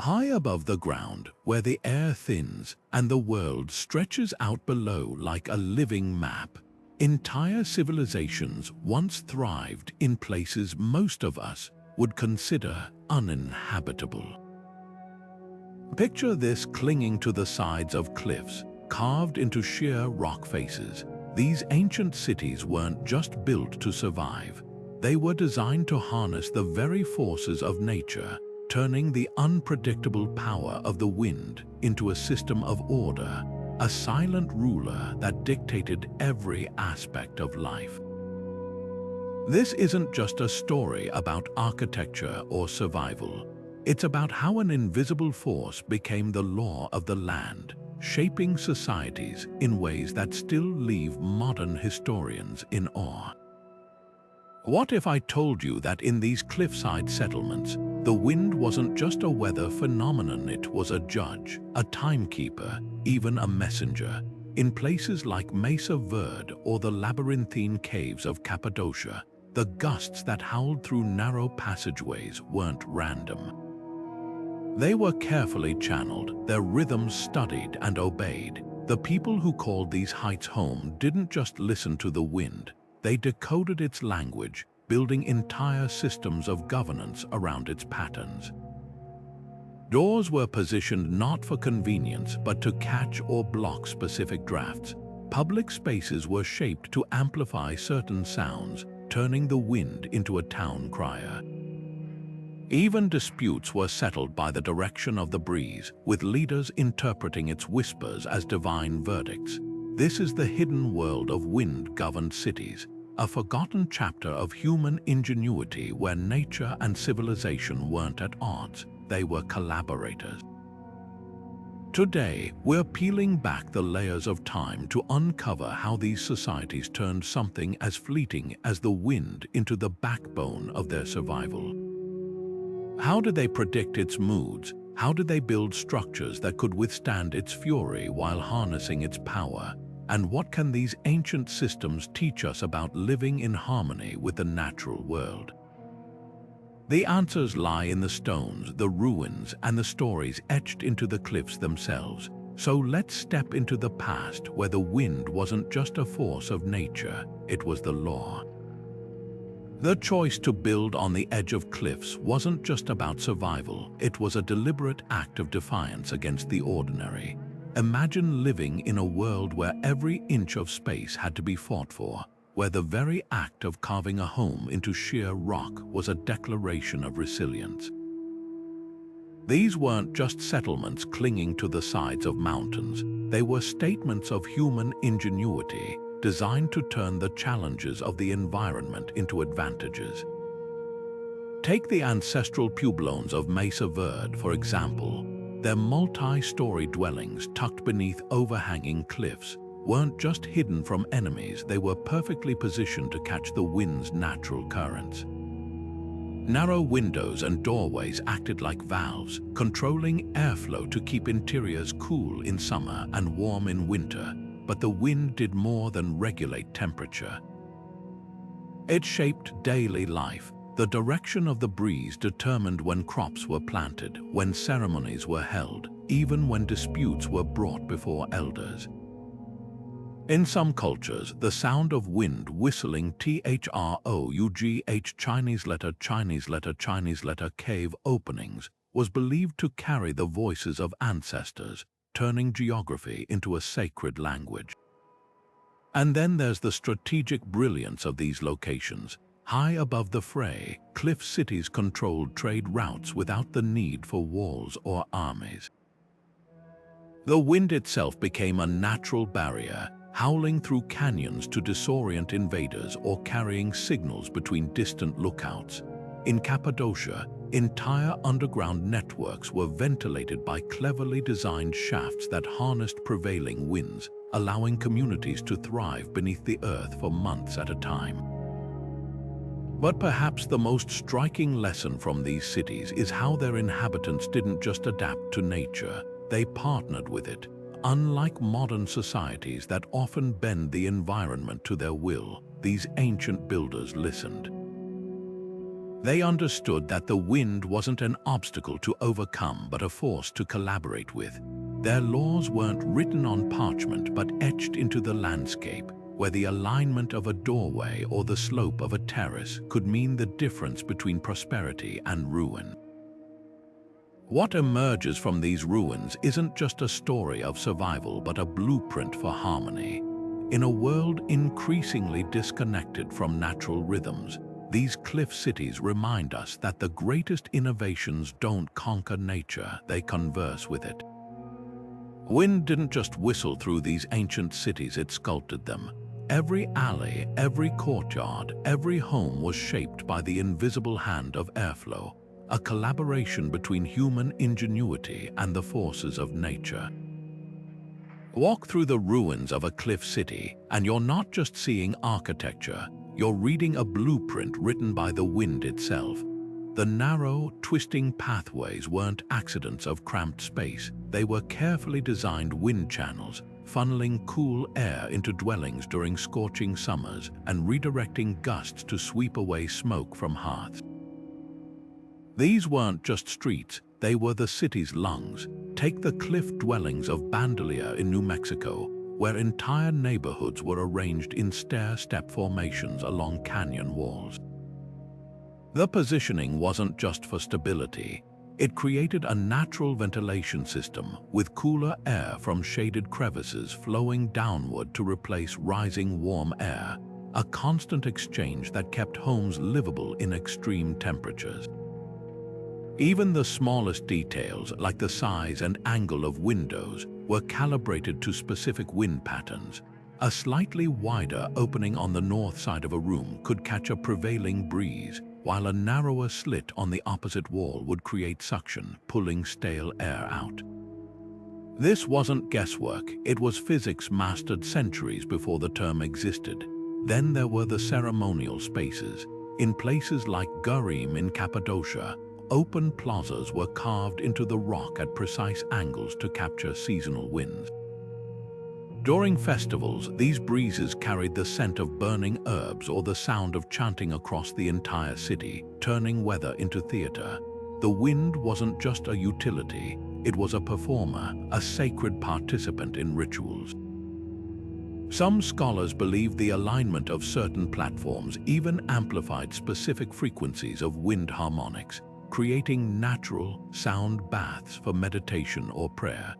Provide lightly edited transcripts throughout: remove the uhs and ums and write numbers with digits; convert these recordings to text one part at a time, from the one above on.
High above the ground, where the air thins and the world stretches out below like a living map, entire civilizations once thrived in places most of us would consider uninhabitable. Picture this clinging to the sides of cliffs, carved into sheer rock faces. These ancient cities weren't just built to survive. They were designed to harness the very forces of nature, turning the unpredictable power of the wind into a system of order, a silent ruler that dictated every aspect of life. This isn't just a story about architecture or survival. It's about how an invisible force became the law of the land, shaping societies in ways that still leave modern historians in awe. What if I told you that in these cliffside settlements, the wind wasn't just a weather phenomenon, it was a judge, a timekeeper, even a messenger? In places like Mesa Verde or the labyrinthine caves of Cappadocia, the gusts that howled through narrow passageways weren't random. They were carefully channeled, their rhythms studied and obeyed. The people who called these heights home didn't just listen to the wind, they decoded its language, building entire systems of governance around its patterns. Doors were positioned not for convenience but to catch or block specific drafts. Public spaces were shaped to amplify certain sounds, turning the wind into a town crier. Even disputes were settled by the direction of the breeze, with leaders interpreting its whispers as divine verdicts. This is the hidden world of wind-governed cities, a forgotten chapter of human ingenuity where nature and civilization weren't at odds, they were collaborators. Today, we're peeling back the layers of time to uncover how these societies turned something as fleeting as the wind into the backbone of their survival. How did they predict its moods? How did they build structures that could withstand its fury while harnessing its power? And what can these ancient systems teach us about living in harmony with the natural world? The answers lie in the stones, the ruins, and the stories etched into the cliffs themselves. So let's step into the past where the wind wasn't just a force of nature, it was the law. The choice to build on the edge of cliffs wasn't just about survival, it was a deliberate act of defiance against the ordinary. Imagine living in a world where every inch of space had to be fought for, where the very act of carving a home into sheer rock was a declaration of resilience. These weren't just settlements clinging to the sides of mountains, they were statements of human ingenuity, designed to turn the challenges of the environment into advantages. Take the ancestral pueblones of Mesa Verde, for example. Their multi-story dwellings tucked beneath overhanging cliffs weren't just hidden from enemies, they were perfectly positioned to catch the wind's natural currents. Narrow windows and doorways acted like valves, controlling airflow to keep interiors cool in summer and warm in winter, but the wind did more than regulate temperature. It shaped daily life. The direction of the breeze determined when crops were planted, when ceremonies were held, even when disputes were brought before elders. In some cultures, the sound of wind whistling through Chinese letter cave openings was believed to carry the voices of ancestors, turning geography into a sacred language. And then there's the strategic brilliance of these locations. High above the fray, cliff cities controlled trade routes without the need for walls or armies. The wind itself became a natural barrier, howling through canyons to disorient invaders or carrying signals between distant lookouts. In Cappadocia, entire underground networks were ventilated by cleverly designed shafts that harnessed prevailing winds, allowing communities to thrive beneath the earth for months at a time. But perhaps the most striking lesson from these cities is how their inhabitants didn't just adapt to nature, they partnered with it. Unlike modern societies that often bend the environment to their will, these ancient builders listened. They understood that the wind wasn't an obstacle to overcome but a force to collaborate with. Their laws weren't written on parchment but etched into the landscape, where the alignment of a doorway or the slope of a terrace could mean the difference between prosperity and ruin. What emerges from these ruins isn't just a story of survival but a blueprint for harmony. In a world increasingly disconnected from natural rhythms, these cliff cities remind us that the greatest innovations don't conquer nature, they converse with it. Wind didn't just whistle through these ancient cities, it sculpted them. Every alley, every courtyard, every home was shaped by the invisible hand of airflow, a collaboration between human ingenuity and the forces of nature. Walk through the ruins of a cliff city, and you're not just seeing architecture, you're reading a blueprint written by the wind itself. The narrow, twisting pathways weren't accidents of cramped space. They were carefully designed wind channels, funneling cool air into dwellings during scorching summers and redirecting gusts to sweep away smoke from hearths. These weren't just streets, they were the city's lungs. Take the cliff dwellings of Bandelier in New Mexico, where entire neighborhoods were arranged in stair-step formations along canyon walls. The positioning wasn't just for stability. It created a natural ventilation system with cooler air from shaded crevices flowing downward to replace rising warm air, a constant exchange that kept homes livable in extreme temperatures. Even the smallest details, like the size and angle of windows, were calibrated to specific wind patterns. A slightly wider opening on the north side of a room could catch a prevailing breeze, while a narrower slit on the opposite wall would create suction, pulling stale air out. This wasn't guesswork, it was physics mastered centuries before the term existed. Then there were the ceremonial spaces. In places like Gurim in Cappadocia, open plazas were carved into the rock at precise angles to capture seasonal winds. During festivals, these breezes carried the scent of burning herbs or the sound of chanting across the entire city, turning weather into theater. The wind wasn't just a utility, it was a performer, a sacred participant in rituals. Some scholars believe the alignment of certain platforms even amplified specific frequencies of wind harmonics, creating natural sound baths for meditation or prayer.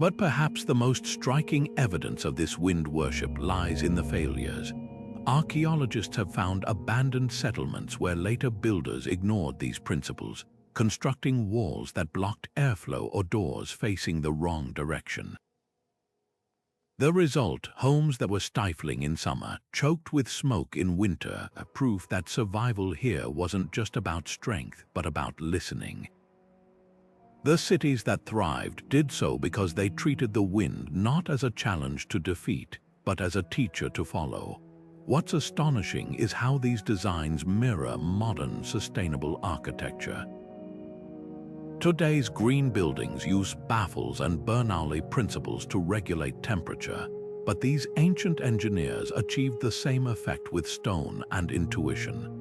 But perhaps the most striking evidence of this wind worship lies in the failures. Archaeologists have found abandoned settlements where later builders ignored these principles, constructing walls that blocked airflow or doors facing the wrong direction. The result, homes that were stifling in summer, choked with smoke in winter, a proof that survival here wasn't just about strength, but about listening. The cities that thrived did so because they treated the wind not as a challenge to defeat, but as a teacher to follow. What's astonishing is how these designs mirror modern sustainable architecture. Today's green buildings use baffles and Bernoulli principles to regulate temperature, but these ancient engineers achieved the same effect with stone and intuition.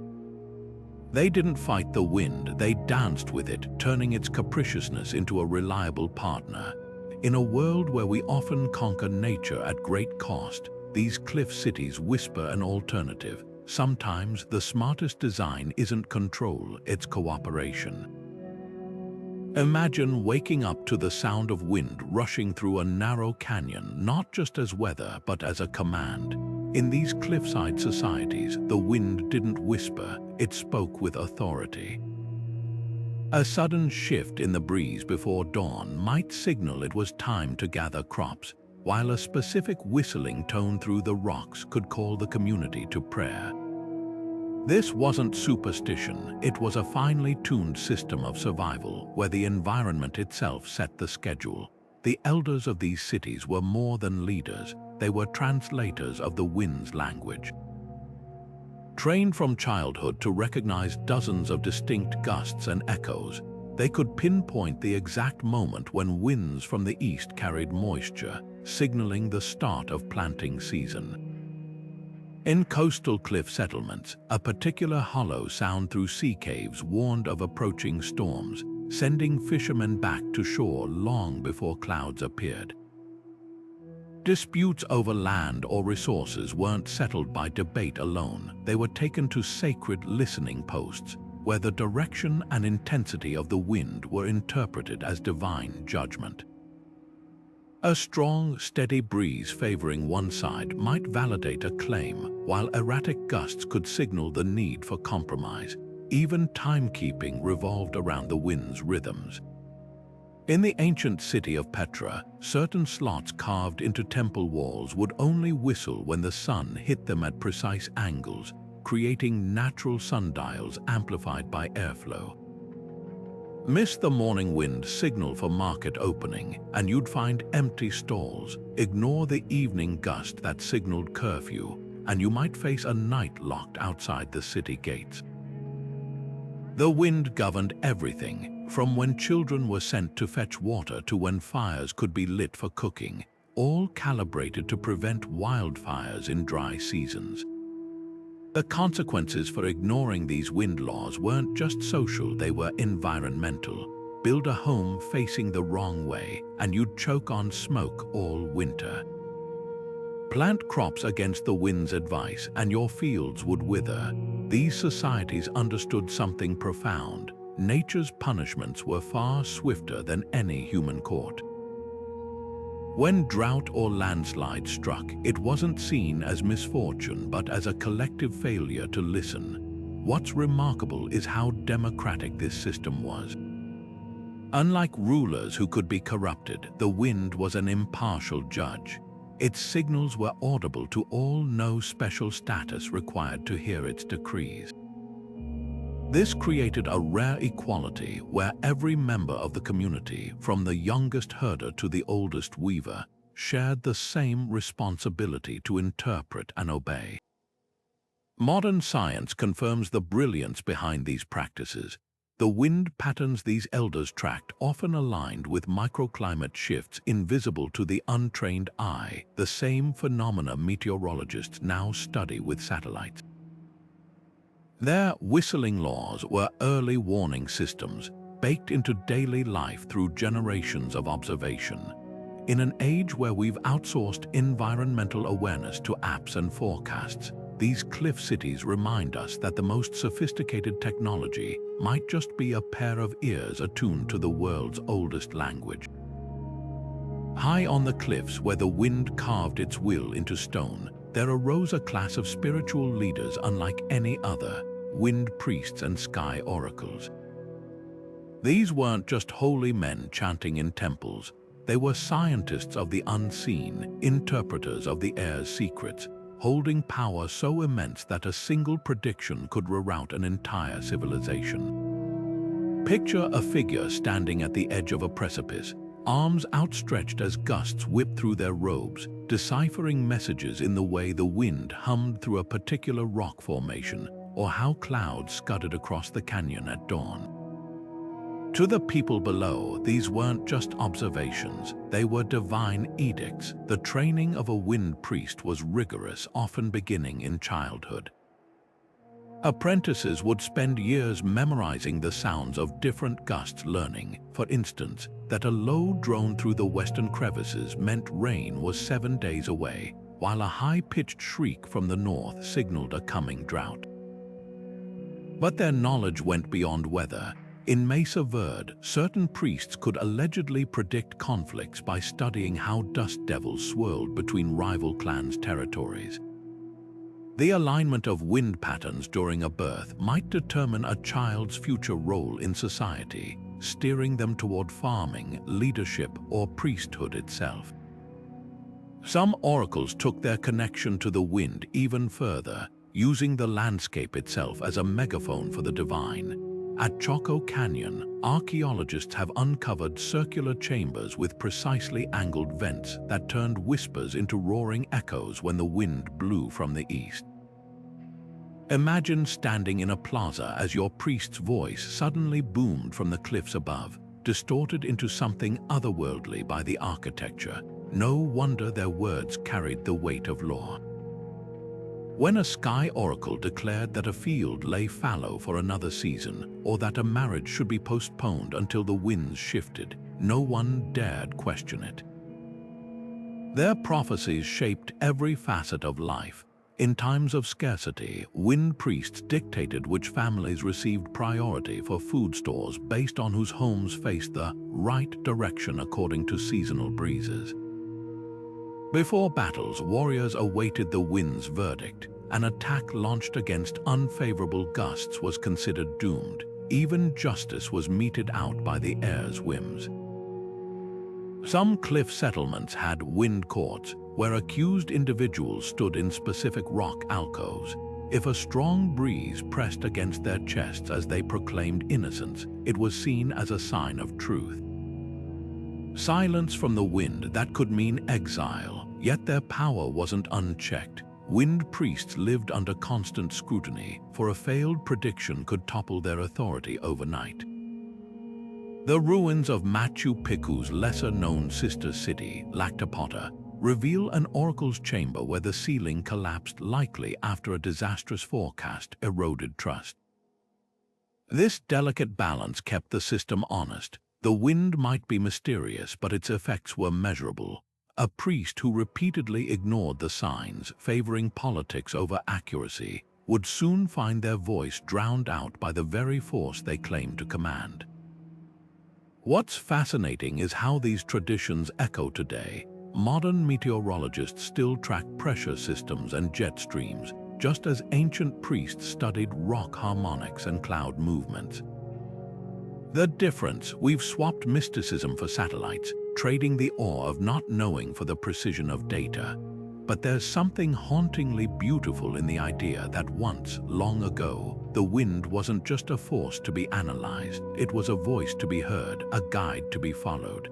They didn't fight the wind, they danced with it, turning its capriciousness into a reliable partner. In a world where we often conquer nature at great cost, these cliff cities whisper an alternative. Sometimes the smartest design isn't control, it's cooperation. Imagine waking up to the sound of wind rushing through a narrow canyon, not just as weather, but as a command. In these cliffside societies, the wind didn't whisper, it spoke with authority. A sudden shift in the breeze before dawn might signal it was time to gather crops, while a specific whistling tone through the rocks could call the community to prayer. This wasn't superstition, it was a finely tuned system of survival where the environment itself set the schedule. The elders of these cities were more than leaders, they were translators of the wind's language. Trained from childhood to recognize dozens of distinct gusts and echoes, they could pinpoint the exact moment when winds from the east carried moisture, signaling the start of planting season. In coastal cliff settlements, a particular hollow sound through sea caves warned of approaching storms, sending fishermen back to shore long before clouds appeared. Disputes over land or resources weren't settled by debate alone. They were taken to sacred listening posts, where the direction and intensity of the wind were interpreted as divine judgment. A strong, steady breeze favoring one side might validate a claim, while erratic gusts could signal the need for compromise. Even timekeeping revolved around the wind's rhythms. In the ancient city of Petra, certain slots carved into temple walls would only whistle when the sun hit them at precise angles, creating natural sundials amplified by airflow. Miss the morning wind signal for market opening, and you'd find empty stalls. Ignore the evening gust that signaled curfew, and you might face a night locked outside the city gates. The wind governed everything, from when children were sent to fetch water to when fires could be lit for cooking, all calibrated to prevent wildfires in dry seasons. The consequences for ignoring these wind laws weren't just social, they were environmental. Build a home facing the wrong way, and you'd choke on smoke all winter. Plant crops against the wind's advice, and your fields would wither. These societies understood something profound. Nature's punishments were far swifter than any human court. When drought or landslide struck, it wasn't seen as misfortune but as a collective failure to listen. What's remarkable is how democratic this system was. Unlike rulers who could be corrupted, the wind was an impartial judge. Its signals were audible to all, no special status required to hear its decrees. This created a rare equality where every member of the community, from the youngest herder to the oldest weaver, shared the same responsibility to interpret and obey. Modern science confirms the brilliance behind these practices. The wind patterns these elders tracked often aligned with microclimate shifts invisible to the untrained eye, the same phenomena meteorologists now study with satellites. Their whistling laws were early warning systems, baked into daily life through generations of observation. In an age where we've outsourced environmental awareness to apps and forecasts, these cliff cities remind us that the most sophisticated technology might just be a pair of ears attuned to the world's oldest language. High on the cliffs where the wind carved its will into stone, there arose a class of spiritual leaders unlike any other, wind priests and sky oracles. These weren't just holy men chanting in temples, they were scientists of the unseen, interpreters of the air's secrets, holding power so immense that a single prediction could reroute an entire civilization. Picture a figure standing at the edge of a precipice, arms outstretched as gusts whip through their robes, deciphering messages in the way the wind hummed through a particular rock formation, or how clouds scudded across the canyon at dawn. To the people below, these weren't just observations, they were divine edicts. The training of a wind priest was rigorous, often beginning in childhood. Apprentices would spend years memorizing the sounds of different gusts, learning, for instance, that a low drone through the western crevices meant rain was 7 days away, while a high-pitched shriek from the north signaled a coming drought. But their knowledge went beyond weather. In Mesa Verde, certain priests could allegedly predict conflicts by studying how dust devils swirled between rival clans' territories. The alignment of wind patterns during a birth might determine a child's future role in society, steering them toward farming, leadership, or priesthood itself. Some oracles took their connection to the wind even further, using the landscape itself as a megaphone for the divine. At Choco Canyon, archaeologists have uncovered circular chambers with precisely angled vents that turned whispers into roaring echoes when the wind blew from the east. Imagine standing in a plaza as your priest's voice suddenly boomed from the cliffs above, distorted into something otherworldly by the architecture. No wonder their words carried the weight of law. When a sky oracle declared that a field lay fallow for another season, or that a marriage should be postponed until the winds shifted, no one dared question it. Their prophecies shaped every facet of life. In times of scarcity, wind priests dictated which families received priority for food stores based on whose homes faced the right direction according to seasonal breezes. Before battles, warriors awaited the wind's verdict. An attack launched against unfavorable gusts was considered doomed. Even justice was meted out by the air's whims. Some cliff settlements had wind courts, where accused individuals stood in specific rock alcoves. If a strong breeze pressed against their chests as they proclaimed innocence, it was seen as a sign of truth. Silence from the wind, that could mean exile, yet their power wasn't unchecked. Wind priests lived under constant scrutiny, for a failed prediction could topple their authority overnight. The ruins of Machu Picchu's lesser-known sister city, Lactapota, reveal an oracle's chamber where the ceiling collapsed, likely after a disastrous forecast eroded trust. This delicate balance kept the system honest. The wind might be mysterious, but its effects were measurable. A priest who repeatedly ignored the signs, favoring politics over accuracy, would soon find their voice drowned out by the very force they claimed to command. What's fascinating is how these traditions echo today. Modern meteorologists still track pressure systems and jet streams, just as ancient priests studied rock harmonics and cloud movements. The difference: we've swapped mysticism for satellites, trading the awe of not knowing for the precision of data. But there's something hauntingly beautiful in the idea that once, long ago, the wind wasn't just a force to be analyzed, it was a voice to be heard, a guide to be followed.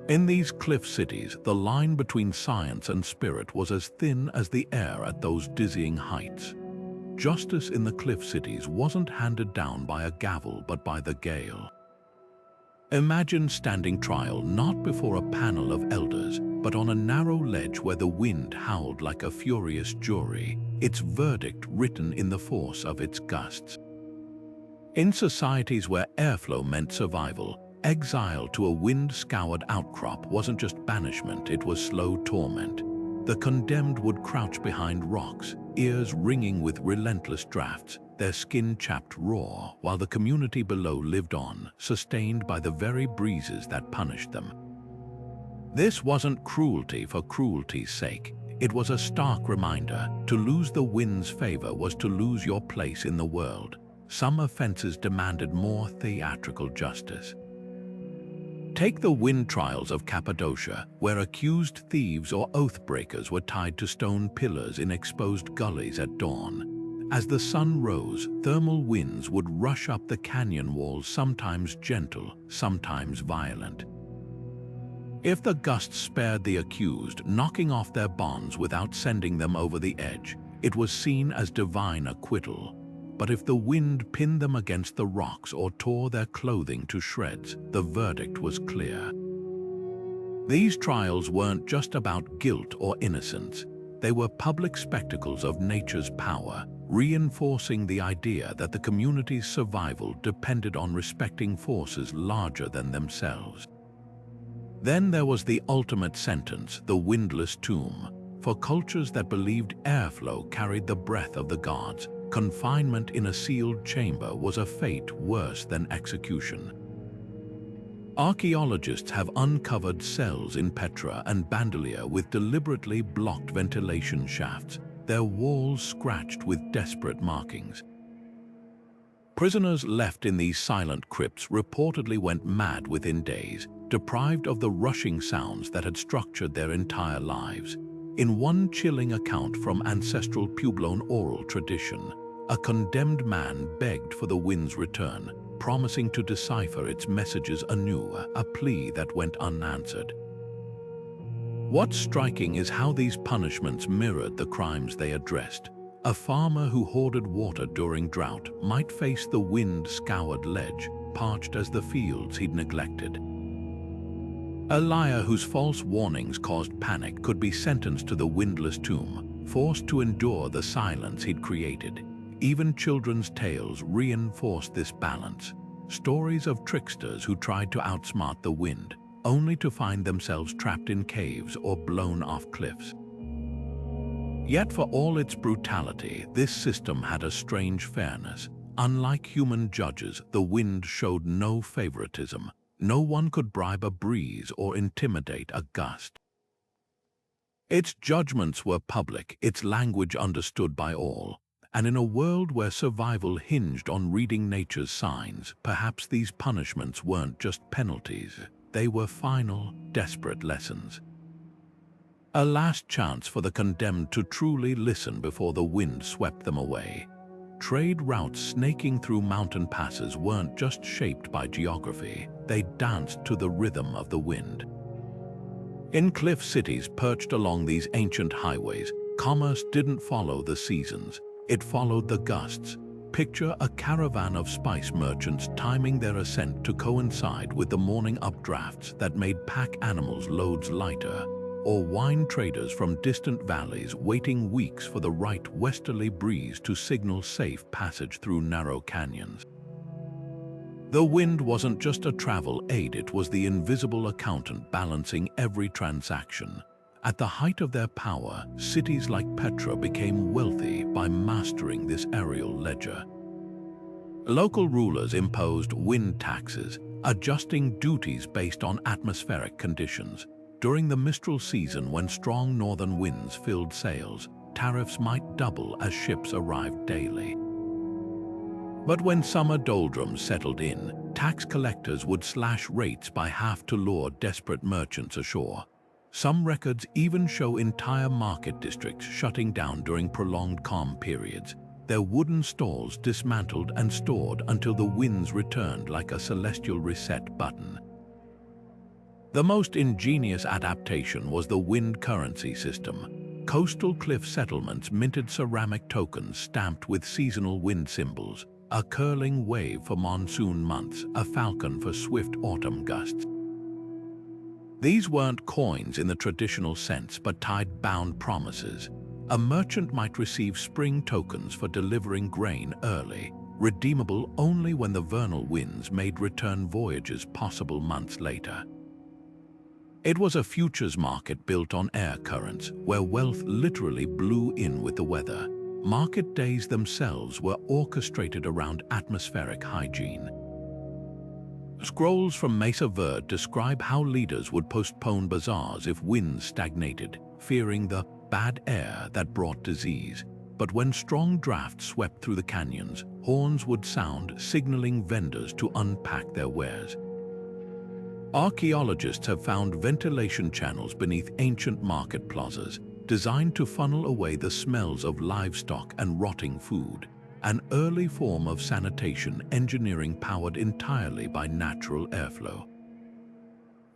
In these cliff cities, the line between science and spirit was as thin as the air at those dizzying heights. Justice in the cliff cities wasn't handed down by a gavel but by the gale. Imagine standing trial not before a panel of elders, but on a narrow ledge where the wind howled like a furious jury, its verdict written in the force of its gusts. In societies where airflow meant survival, exile to a wind-scoured outcrop wasn't just banishment, it was slow torment. The condemned would crouch behind rocks, ears ringing with relentless drafts, their skin chapped raw, while the community below lived on, sustained by the very breezes that punished them. This wasn't cruelty for cruelty's sake. It was a stark reminder: to lose the wind's favor was to lose your place in the world. Some offenses demanded more theatrical justice. Take the wind trials of Cappadocia, where accused thieves or oath-breakers were tied to stone pillars in exposed gullies at dawn. As the sun rose, thermal winds would rush up the canyon walls, sometimes gentle, sometimes violent. If the gusts spared the accused, knocking off their bonds without sending them over the edge, it was seen as divine acquittal. But if the wind pinned them against the rocks or tore their clothing to shreds, the verdict was clear. These trials weren't just about guilt or innocence. They were public spectacles of nature's power, reinforcing the idea that the community's survival depended on respecting forces larger than themselves. Then there was the ultimate sentence, the windless tomb. For cultures that believed airflow carried the breath of the gods, confinement in a sealed chamber was a fate worse than execution. Archaeologists have uncovered cells in Petra and Bandelier with deliberately blocked ventilation shafts, their walls scratched with desperate markings. Prisoners left in these silent crypts reportedly went mad within days, deprived of the rushing sounds that had structured their entire lives. In one chilling account from ancestral Puebloan oral tradition, a condemned man begged for the wind's return, promising to decipher its messages anew, a plea that went unanswered. What's striking is how these punishments mirrored the crimes they addressed. A farmer who hoarded water during drought might face the wind-scoured ledge, parched as the fields he'd neglected. A liar whose false warnings caused panic could be sentenced to the windless tomb, forced to endure the silence he'd created. Even children's tales reinforced this balance. Stories of tricksters who tried to outsmart the wind, only to find themselves trapped in caves or blown off cliffs. Yet for all its brutality, this system had a strange fairness. Unlike human judges, the wind showed no favoritism. No one could bribe a breeze or intimidate a gust. Its judgments were public, its language understood by all. And in a world where survival hinged on reading nature's signs, perhaps these punishments weren't just penalties. They were final, desperate lessons. A last chance for the condemned to truly listen before the wind swept them away. Trade routes snaking through mountain passes weren't just shaped by geography, they danced to the rhythm of the wind. In cliff cities perched along these ancient highways, commerce didn't follow the seasons, it followed the gusts. Picture a caravan of spice merchants timing their ascent to coincide with the morning updrafts that made pack animals' loads lighter, or wine traders from distant valleys waiting weeks for the right westerly breeze to signal safe passage through narrow canyons. The wind wasn't just a travel aid, it was the invisible accountant balancing every transaction. At the height of their power, cities like Petra became wealthy by mastering this aerial ledger. Local rulers imposed wind taxes, adjusting duties based on atmospheric conditions. During the mistral season, when strong northern winds filled sails, tariffs might double as ships arrived daily. But when summer doldrums settled in, tax collectors would slash rates by half to lure desperate merchants ashore. Some records even show entire market districts shutting down during prolonged calm periods, their wooden stalls dismantled and stored until the winds returned like a celestial reset button. The most ingenious adaptation was the wind currency system. Coastal cliff settlements minted ceramic tokens stamped with seasonal wind symbols, a curling wave for monsoon months, a falcon for swift autumn gusts. These weren't coins in the traditional sense, but tide-bound promises. A merchant might receive spring tokens for delivering grain early, redeemable only when the vernal winds made return voyages possible months later. It was a futures market built on air currents, where wealth literally blew in with the weather. Market days themselves were orchestrated around atmospheric hygiene. Scrolls from Mesa Verde describe how leaders would postpone bazaars if winds stagnated, fearing the bad air that brought disease. But when strong drafts swept through the canyons, horns would sound, signaling vendors to unpack their wares. Archaeologists have found ventilation channels beneath ancient market plazas, designed to funnel away the smells of livestock and rotting food. An early form of sanitation engineering powered entirely by natural airflow.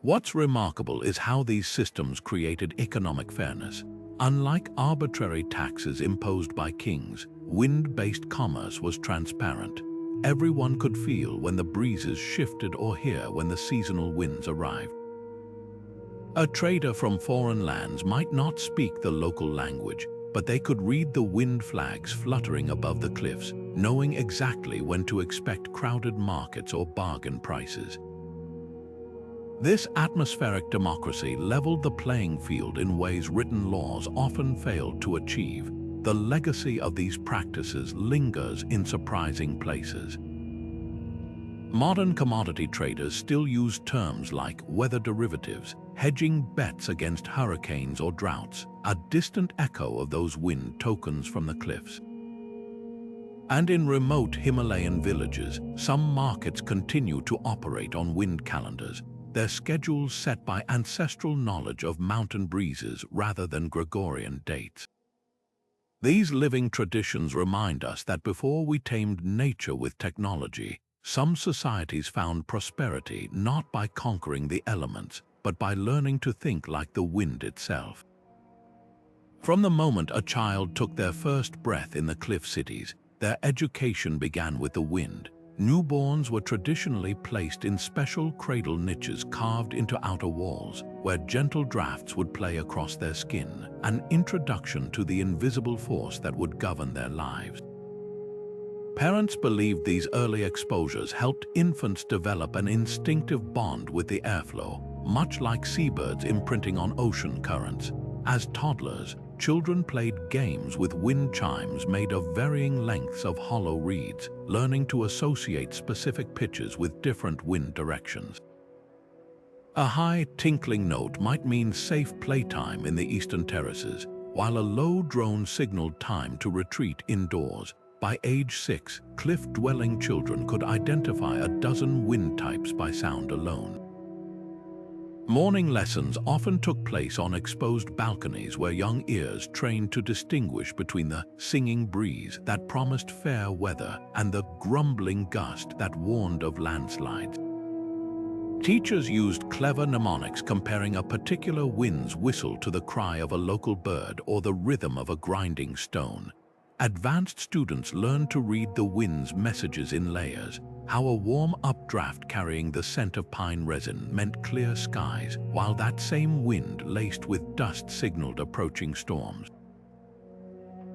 What's remarkable is how these systems created economic fairness. Unlike arbitrary taxes imposed by kings, wind-based commerce was transparent. Everyone could feel when the breezes shifted or hear when the seasonal winds arrived. A trader from foreign lands might not speak the local language, but they could read the wind flags fluttering above the cliffs, knowing exactly when to expect crowded markets or bargain prices. This atmospheric democracy leveled the playing field in ways written laws often failed to achieve. The legacy of these practices lingers in surprising places. Modern commodity traders still use terms like weather derivatives, hedging bets against hurricanes or droughts, a distant echo of those wind tokens from the cliffs. And in remote Himalayan villages, some markets continue to operate on wind calendars, their schedules set by ancestral knowledge of mountain breezes rather than Gregorian dates. These living traditions remind us that before we tamed nature with technology, some societies found prosperity not by conquering the elements, but by learning to think like the wind itself. From the moment a child took their first breath in the cliff cities, their education began with the wind. Newborns were traditionally placed in special cradle niches carved into outer walls, where gentle drafts would play across their skin, an introduction to the invisible force that would govern their lives. Parents believed these early exposures helped infants develop an instinctive bond with the airflow, much like seabirds imprinting on ocean currents. As toddlers, children played games with wind chimes made of varying lengths of hollow reeds, learning to associate specific pitches with different wind directions. A high tinkling note might mean safe playtime in the eastern terraces, while a low drone signaled time to retreat indoors. By age 6, cliff-dwelling children could identify a dozen wind types by sound alone. Morning lessons often took place on exposed balconies where young ears trained to distinguish between the singing breeze that promised fair weather and the grumbling gust that warned of landslides. Teachers used clever mnemonics comparing a particular wind's whistle to the cry of a local bird or the rhythm of a grinding stone. Advanced students learned to read the wind's messages in layers, how a warm updraft carrying the scent of pine resin meant clear skies, while that same wind laced with dust signaled approaching storms.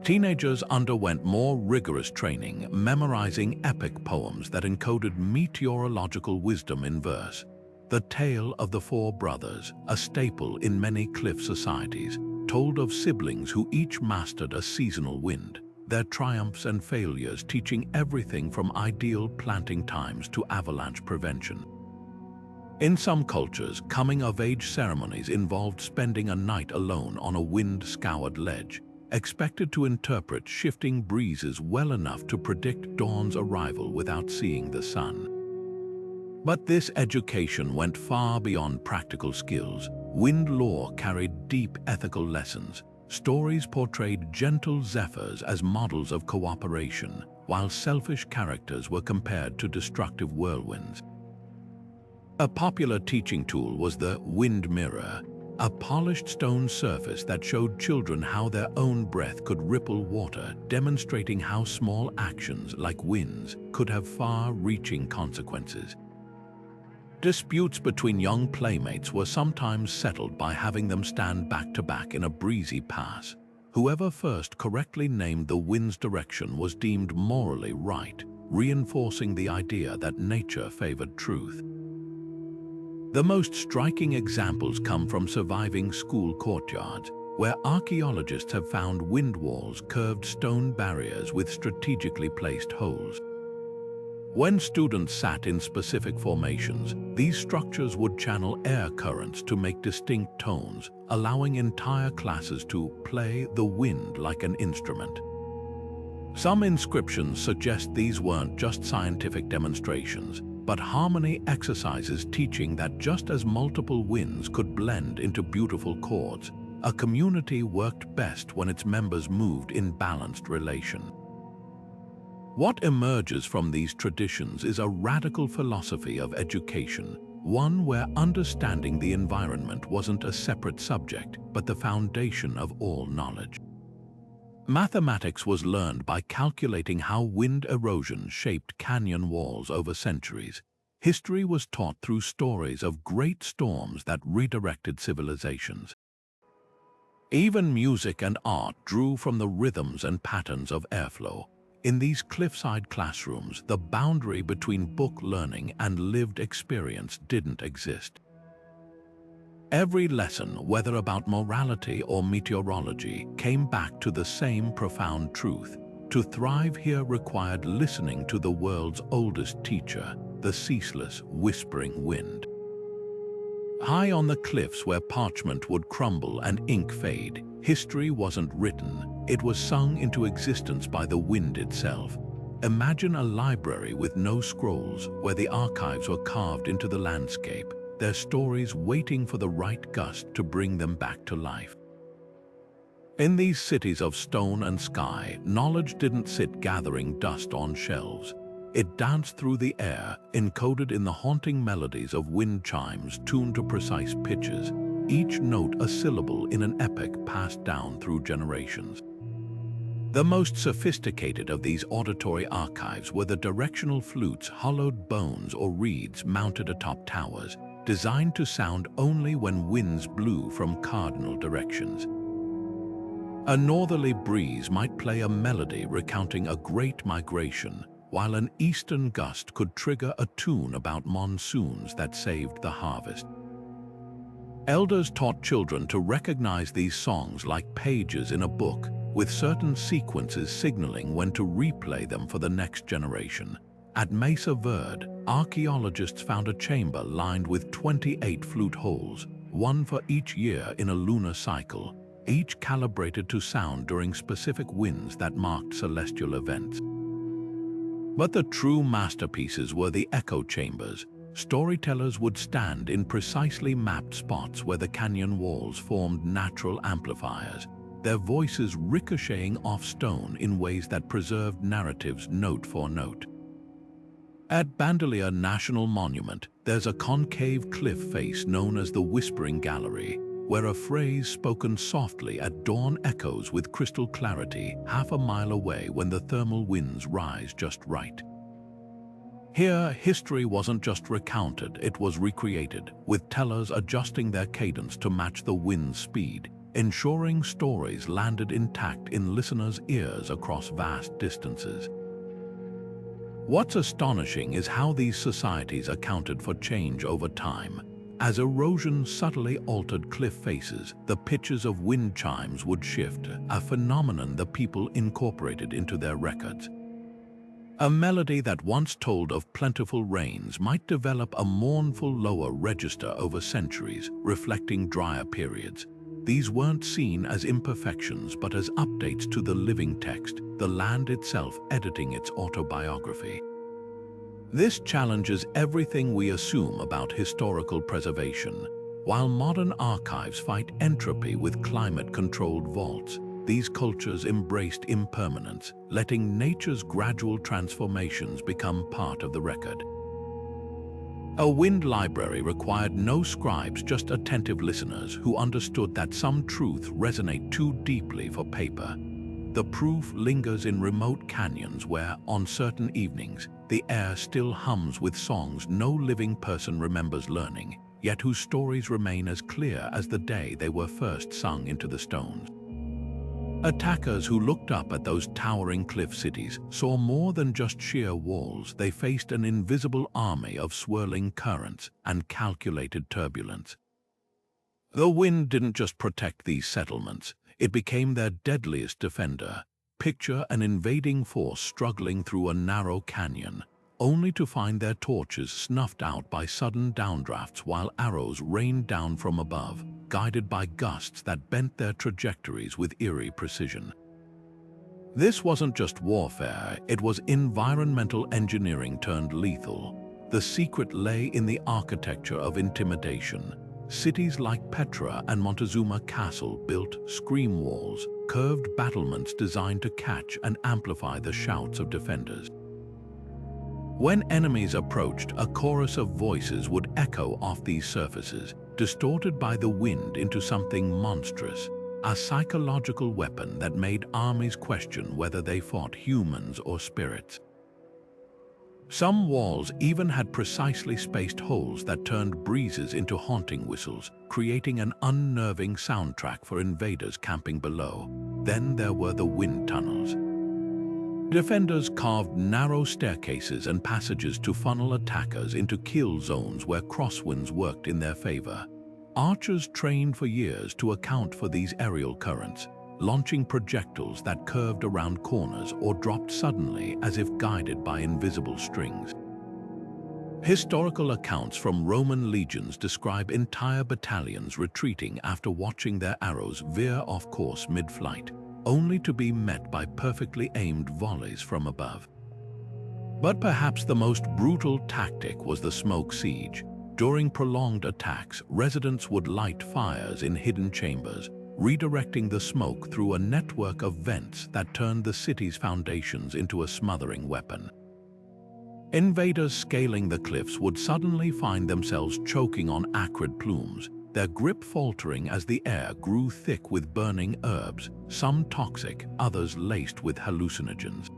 Teenagers underwent more rigorous training, memorizing epic poems that encoded meteorological wisdom in verse. The Tale of the Four Brothers, a staple in many cliff societies, told of siblings who each mastered a seasonal wind, their triumphs and failures teaching everything from ideal planting times to avalanche prevention. In some cultures, coming-of-age ceremonies involved spending a night alone on a wind-scoured ledge, expected to interpret shifting breezes well enough to predict dawn's arrival without seeing the sun. But this education went far beyond practical skills. Wind lore carried deep ethical lessons. Stories portrayed gentle zephyrs as models of cooperation, while selfish characters were compared to destructive whirlwinds. A popular teaching tool was the wind mirror, a polished stone surface that showed children how their own breath could ripple water, demonstrating how small actions, like winds, could have far-reaching consequences. Disputes between young playmates were sometimes settled by having them stand back-to-back in a breezy pass. Whoever first correctly named the wind's direction was deemed morally right, reinforcing the idea that nature favored truth. The most striking examples come from surviving school courtyards, where archaeologists have found wind walls, curved stone barriers with strategically placed holes. When students sat in specific formations, these structures would channel air currents to make distinct tones, allowing entire classes to play the wind like an instrument. Some inscriptions suggest these weren't just scientific demonstrations, but harmony exercises teaching that just as multiple winds could blend into beautiful chords, a community worked best when its members moved in balanced relation. What emerges from these traditions is a radical philosophy of education, one where understanding the environment wasn't a separate subject, but the foundation of all knowledge. Mathematics was learned by calculating how wind erosion shaped canyon walls over centuries. History was taught through stories of great storms that redirected civilizations. Even music and art drew from the rhythms and patterns of airflow. In these cliffside classrooms, the boundary between book learning and lived experience didn't exist. Every lesson, whether about morality or meteorology, came back to the same profound truth. To thrive here required listening to the world's oldest teacher, the ceaseless, whispering wind. High on the cliffs where parchment would crumble and ink fade, history wasn't written, it was sung into existence by the wind itself. Imagine a library with no scrolls, where the archives were carved into the landscape, their stories waiting for the right gust to bring them back to life. In these cities of stone and sky, knowledge didn't sit gathering dust on shelves. It danced through the air, encoded in the haunting melodies of wind chimes tuned to precise pitches, each note a syllable in an epic passed down through generations. The most sophisticated of these auditory archives were the directional flutes, hollowed bones or reeds mounted atop towers, designed to sound only when winds blew from cardinal directions. A northerly breeze might play a melody recounting a great migration, while an eastern gust could trigger a tune about monsoons that saved the harvest. Elders taught children to recognize these songs like pages in a book, with certain sequences signaling when to replay them for the next generation. At Mesa Verde, archaeologists found a chamber lined with 28 flute holes, one for each year in a lunar cycle, each calibrated to sound during specific winds that marked celestial events. But the true masterpieces were the echo chambers. Storytellers would stand in precisely mapped spots where the canyon walls formed natural amplifiers, their voices ricocheting off stone in ways that preserved narratives note for note. At Bandelier National Monument, there's a concave cliff face known as the Whispering Gallery, where a phrase spoken softly at dawn echoes with crystal clarity half a mile away when the thermal winds rise just right. Here, history wasn't just recounted, it was recreated, with tellers adjusting their cadence to match the wind's speed, ensuring stories landed intact in listeners' ears across vast distances. What's astonishing is how these societies accounted for change over time. As erosion subtly altered cliff faces, the pitches of wind chimes would shift, a phenomenon the people incorporated into their records. A melody that once told of plentiful rains might develop a mournful lower register over centuries, reflecting drier periods. These weren't seen as imperfections but as updates to the living text, the land itself editing its autobiography. This challenges everything we assume about historical preservation. While modern archives fight entropy with climate-controlled vaults, these cultures embraced impermanence, letting nature's gradual transformations become part of the record. A wind library required no scribes, just attentive listeners who understood that some truths resonate too deeply for paper. The proof lingers in remote canyons where, on certain evenings, the air still hums with songs no living person remembers learning, yet whose stories remain as clear as the day they were first sung into the stones. Attackers who looked up at those towering cliff cities saw more than just sheer walls. They faced an invisible army of swirling currents and calculated turbulence. The wind didn't just protect these settlements, it became their deadliest defender. Picture an invading force struggling through a narrow canyon, only to find their torches snuffed out by sudden downdrafts while arrows rained down from above, guided by gusts that bent their trajectories with eerie precision. This wasn't just warfare, it was environmental engineering turned lethal. The secret lay in the architecture of intimidation. Cities like Petra and Montezuma Castle built scream walls, curved battlements designed to catch and amplify the shouts of defenders. When enemies approached, a chorus of voices would echo off these surfaces, distorted by the wind into something monstrous, a psychological weapon that made armies question whether they fought humans or spirits. Some walls even had precisely spaced holes that turned breezes into haunting whistles, creating an unnerving soundtrack for invaders camping below. Then there were the wind tunnels. Defenders carved narrow staircases and passages to funnel attackers into kill zones where crosswinds worked in their favor. Archers trained for years to account for these aerial currents, launching projectiles that curved around corners or dropped suddenly as if guided by invisible strings. Historical accounts from Roman legions describe entire battalions retreating after watching their arrows veer off course mid-flight, only to be met by perfectly aimed volleys from above. But perhaps the most brutal tactic was the smoke siege. During prolonged attacks, residents would light fires in hidden chambers, redirecting the smoke through a network of vents that turned the city's foundations into a smothering weapon. Invaders scaling the cliffs would suddenly find themselves choking on acrid plumes, their grip faltering as the air grew thick with burning herbs, some toxic, others laced with hallucinogens.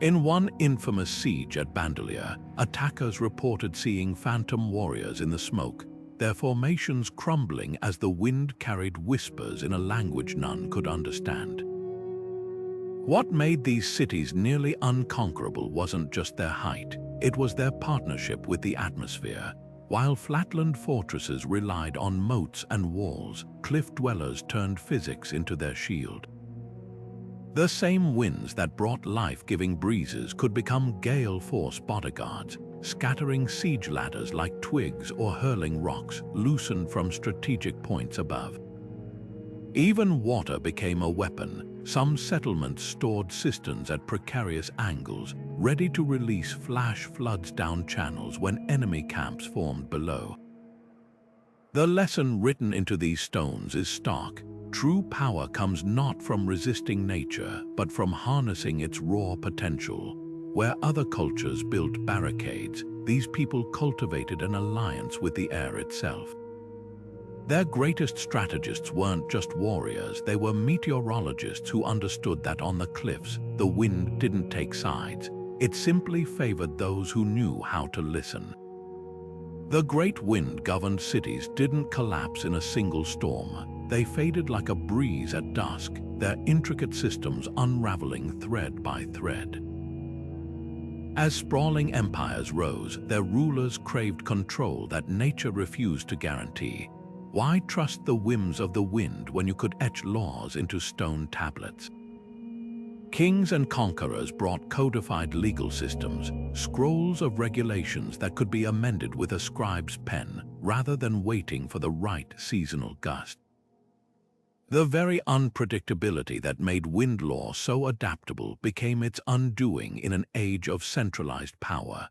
In one infamous siege at Bandolier, attackers reported seeing phantom warriors in the smoke, their formations crumbling as the wind carried whispers in a language none could understand. What made these cities nearly unconquerable wasn't just their height, it was their partnership with the atmosphere. While flatland fortresses relied on moats and walls, cliff dwellers turned physics into their shield. The same winds that brought life-giving breezes could become gale-force bodyguards, scattering siege ladders like twigs or hurling rocks loosened from strategic points above. Even water became a weapon. Some settlements stored cisterns at precarious angles, ready to release flash floods down channels when enemy camps formed below. The lesson written into these stones is stark. True power comes not from resisting nature, but from harnessing its raw potential. Where other cultures built barricades, these people cultivated an alliance with the air itself. Their greatest strategists weren't just warriors, they were meteorologists who understood that on the cliffs, the wind didn't take sides. It simply favored those who knew how to listen. The great wind-governed cities didn't collapse in a single storm. They faded like a breeze at dusk, their intricate systems unraveling thread by thread. As sprawling empires rose, their rulers craved control that nature refused to guarantee. Why trust the whims of the wind when you could etch laws into stone tablets? Kings and conquerors brought codified legal systems, scrolls of regulations that could be amended with a scribe's pen, rather than waiting for the right seasonal gust. The very unpredictability that made wind law so adaptable became its undoing in an age of centralized power.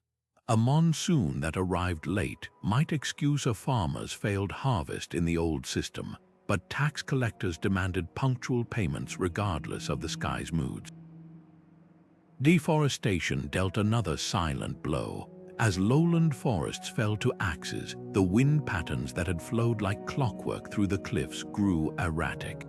A monsoon that arrived late might excuse a farmer's failed harvest in the old system, but tax collectors demanded punctual payments regardless of the sky's moods. Deforestation dealt another silent blow. As lowland forests fell to axes, the wind patterns that had flowed like clockwork through the cliffs grew erratic.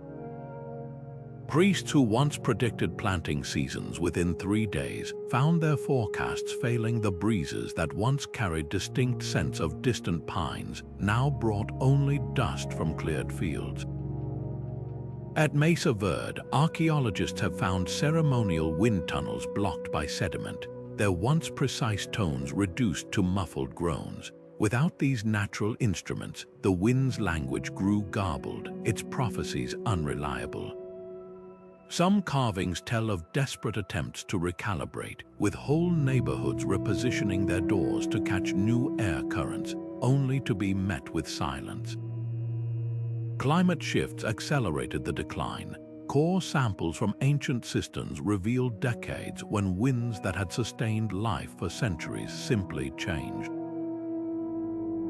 Priests who once predicted planting seasons within 3 days found their forecasts failing. The breezes that once carried distinct scents of distant pines now brought only dust from cleared fields. At Mesa Verde, archaeologists have found ceremonial wind tunnels blocked by sediment, their once precise tones reduced to muffled groans. Without these natural instruments, the wind's language grew garbled, its prophecies unreliable. Some carvings tell of desperate attempts to recalibrate, with whole neighborhoods repositioning their doors to catch new air currents, only to be met with silence. Climate shifts accelerated the decline. Core samples from ancient systems revealed decades when winds that had sustained life for centuries simply changed.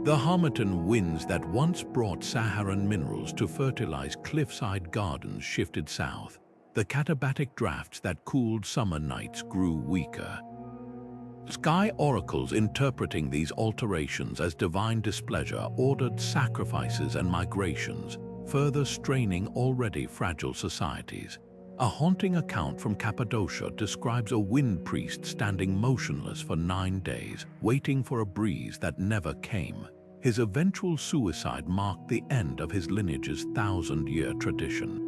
The Harmattan winds that once brought Saharan minerals to fertilize cliffside gardens shifted south. The katabatic drafts that cooled summer nights grew weaker. Sky oracles interpreting these alterations as divine displeasure ordered sacrifices and migrations, further straining already fragile societies. A haunting account from Cappadocia describes a wind priest standing motionless for 9 days, waiting for a breeze that never came. His eventual suicide marked the end of his lineage's 1,000-year tradition.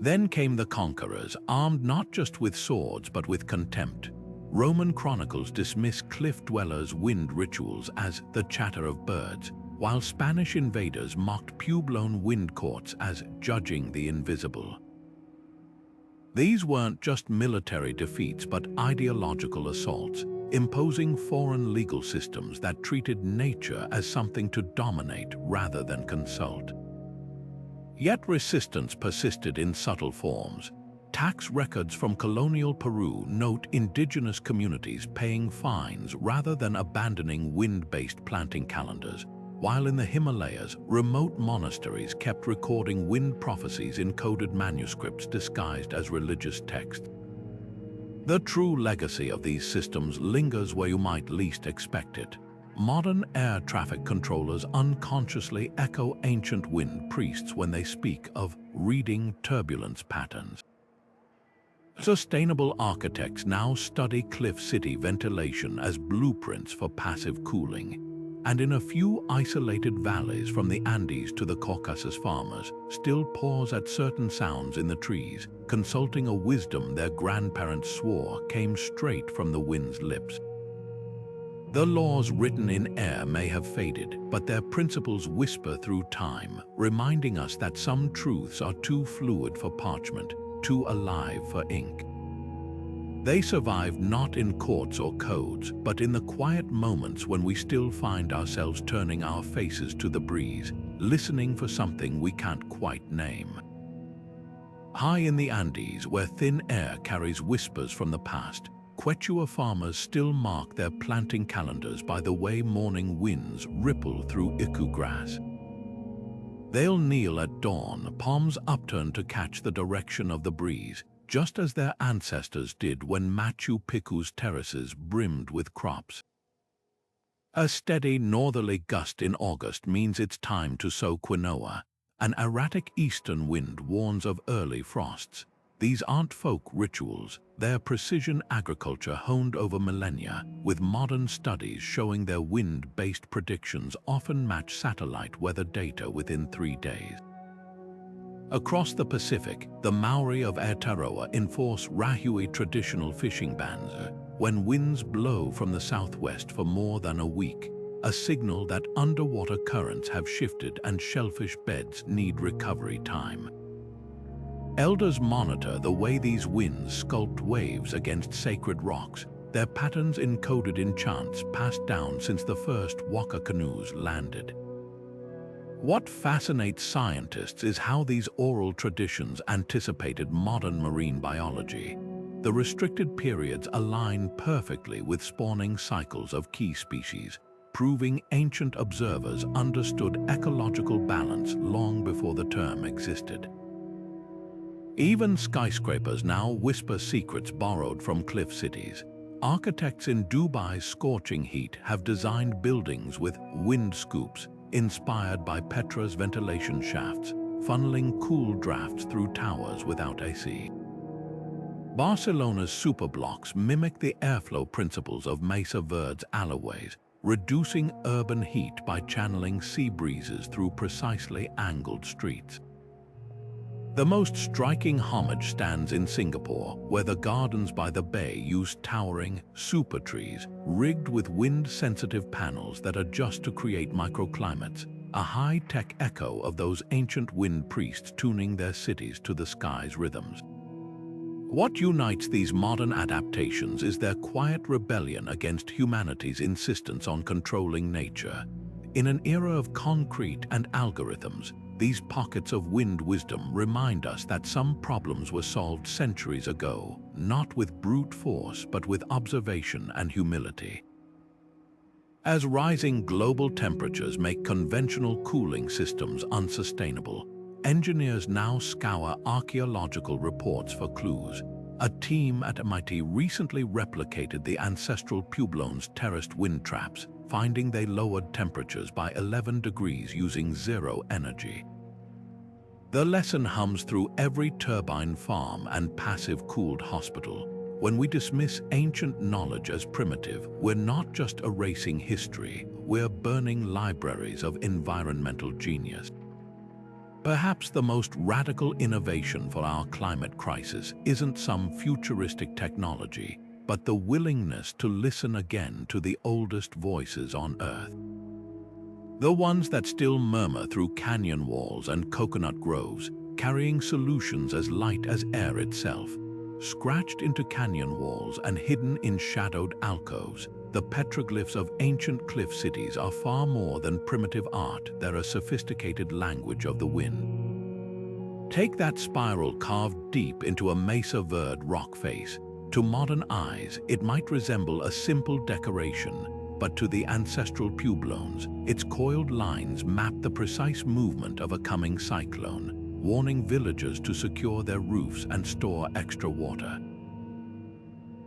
Then came the conquerors, armed not just with swords but with contempt. Roman chronicles dismiss cliff dwellers' wind rituals as the chatter of birds, while Spanish invaders mocked Puebloan wind courts as judging the invisible. These weren't just military defeats but ideological assaults, imposing foreign legal systems that treated nature as something to dominate rather than consult. Yet resistance persisted in subtle forms. Tax records from colonial Peru note indigenous communities paying fines rather than abandoning wind-based planting calendars, while in the Himalayas, remote monasteries kept recording wind prophecies in coded manuscripts disguised as religious text. The true legacy of these systems lingers where you might least expect it. Modern air traffic controllers unconsciously echo ancient wind priests when they speak of reading turbulence patterns. Sustainable architects now study cliff city ventilation as blueprints for passive cooling. And in a few isolated valleys from the Andes to the Caucasus, farmers still pause at certain sounds in the trees, consulting a wisdom their grandparents swore came straight from the wind's lips. The laws written in air may have faded, but their principles whisper through time, reminding us that some truths are too fluid for parchment, too alive for ink. They survive not in courts or codes, but in the quiet moments when we still find ourselves turning our faces to the breeze, listening for something we can't quite name. High in the Andes, where thin air carries whispers from the past, Quechua farmers still mark their planting calendars by the way morning winds ripple through iku grass. They'll kneel at dawn, palms upturned to catch the direction of the breeze, just as their ancestors did when Machu Picchu's terraces brimmed with crops. A steady northerly gust in August means it's time to sow quinoa. An erratic eastern wind warns of early frosts. These aren't folk rituals, they're precision agriculture honed over millennia, with modern studies showing their wind-based predictions often match satellite weather data within 3 days. Across the Pacific, the Maori of Aotearoa enforce rahui traditional fishing bans when winds blow from the southwest for more than a week, a signal that underwater currents have shifted and shellfish beds need recovery time. Elders monitor the way these winds sculpt waves against sacred rocks, their patterns encoded in chants passed down since the first waka canoes landed. What fascinates scientists is how these oral traditions anticipated modern marine biology. The restricted periods align perfectly with spawning cycles of key species, proving ancient observers understood ecological balance long before the term existed. Even skyscrapers now whisper secrets borrowed from cliff cities. Architects in Dubai's scorching heat have designed buildings with wind scoops, inspired by Petra's ventilation shafts, funneling cool drafts through towers without AC. Barcelona's superblocks mimic the airflow principles of Mesa Verde's alleyways, reducing urban heat by channeling sea breezes through precisely angled streets. The most striking homage stands in Singapore, where the gardens by the bay use towering super trees, rigged with wind-sensitive panels that adjust to create microclimates, a high-tech echo of those ancient wind priests tuning their cities to the sky's rhythms. What unites these modern adaptations is their quiet rebellion against humanity's insistence on controlling nature. In an era of concrete and algorithms, these pockets of wind wisdom remind us that some problems were solved centuries ago, not with brute force but with observation and humility. As rising global temperatures make conventional cooling systems unsustainable, engineers now scour archaeological reports for clues. A team at MIT recently replicated the ancestral Puebloans' terraced wind traps, finding they lowered temperatures by 11 degrees using zero energy. The lesson hums through every turbine farm and passive-cooled hospital. When we dismiss ancient knowledge as primitive, we're not just erasing history, we're burning libraries of environmental genius. Perhaps the most radical innovation for our climate crisis isn't some futuristic technology, but the willingness to listen again to the oldest voices on Earth. The ones that still murmur through canyon walls and coconut groves, carrying solutions as light as air itself. Scratched into canyon walls and hidden in shadowed alcoves, the petroglyphs of ancient cliff cities are far more than primitive art, they're a sophisticated language of the wind. Take that spiral carved deep into a Mesa Verde rock face. To modern eyes, it might resemble a simple decoration, but to the ancestral Puebloans, its coiled lines map the precise movement of a coming cyclone, warning villagers to secure their roofs and store extra water.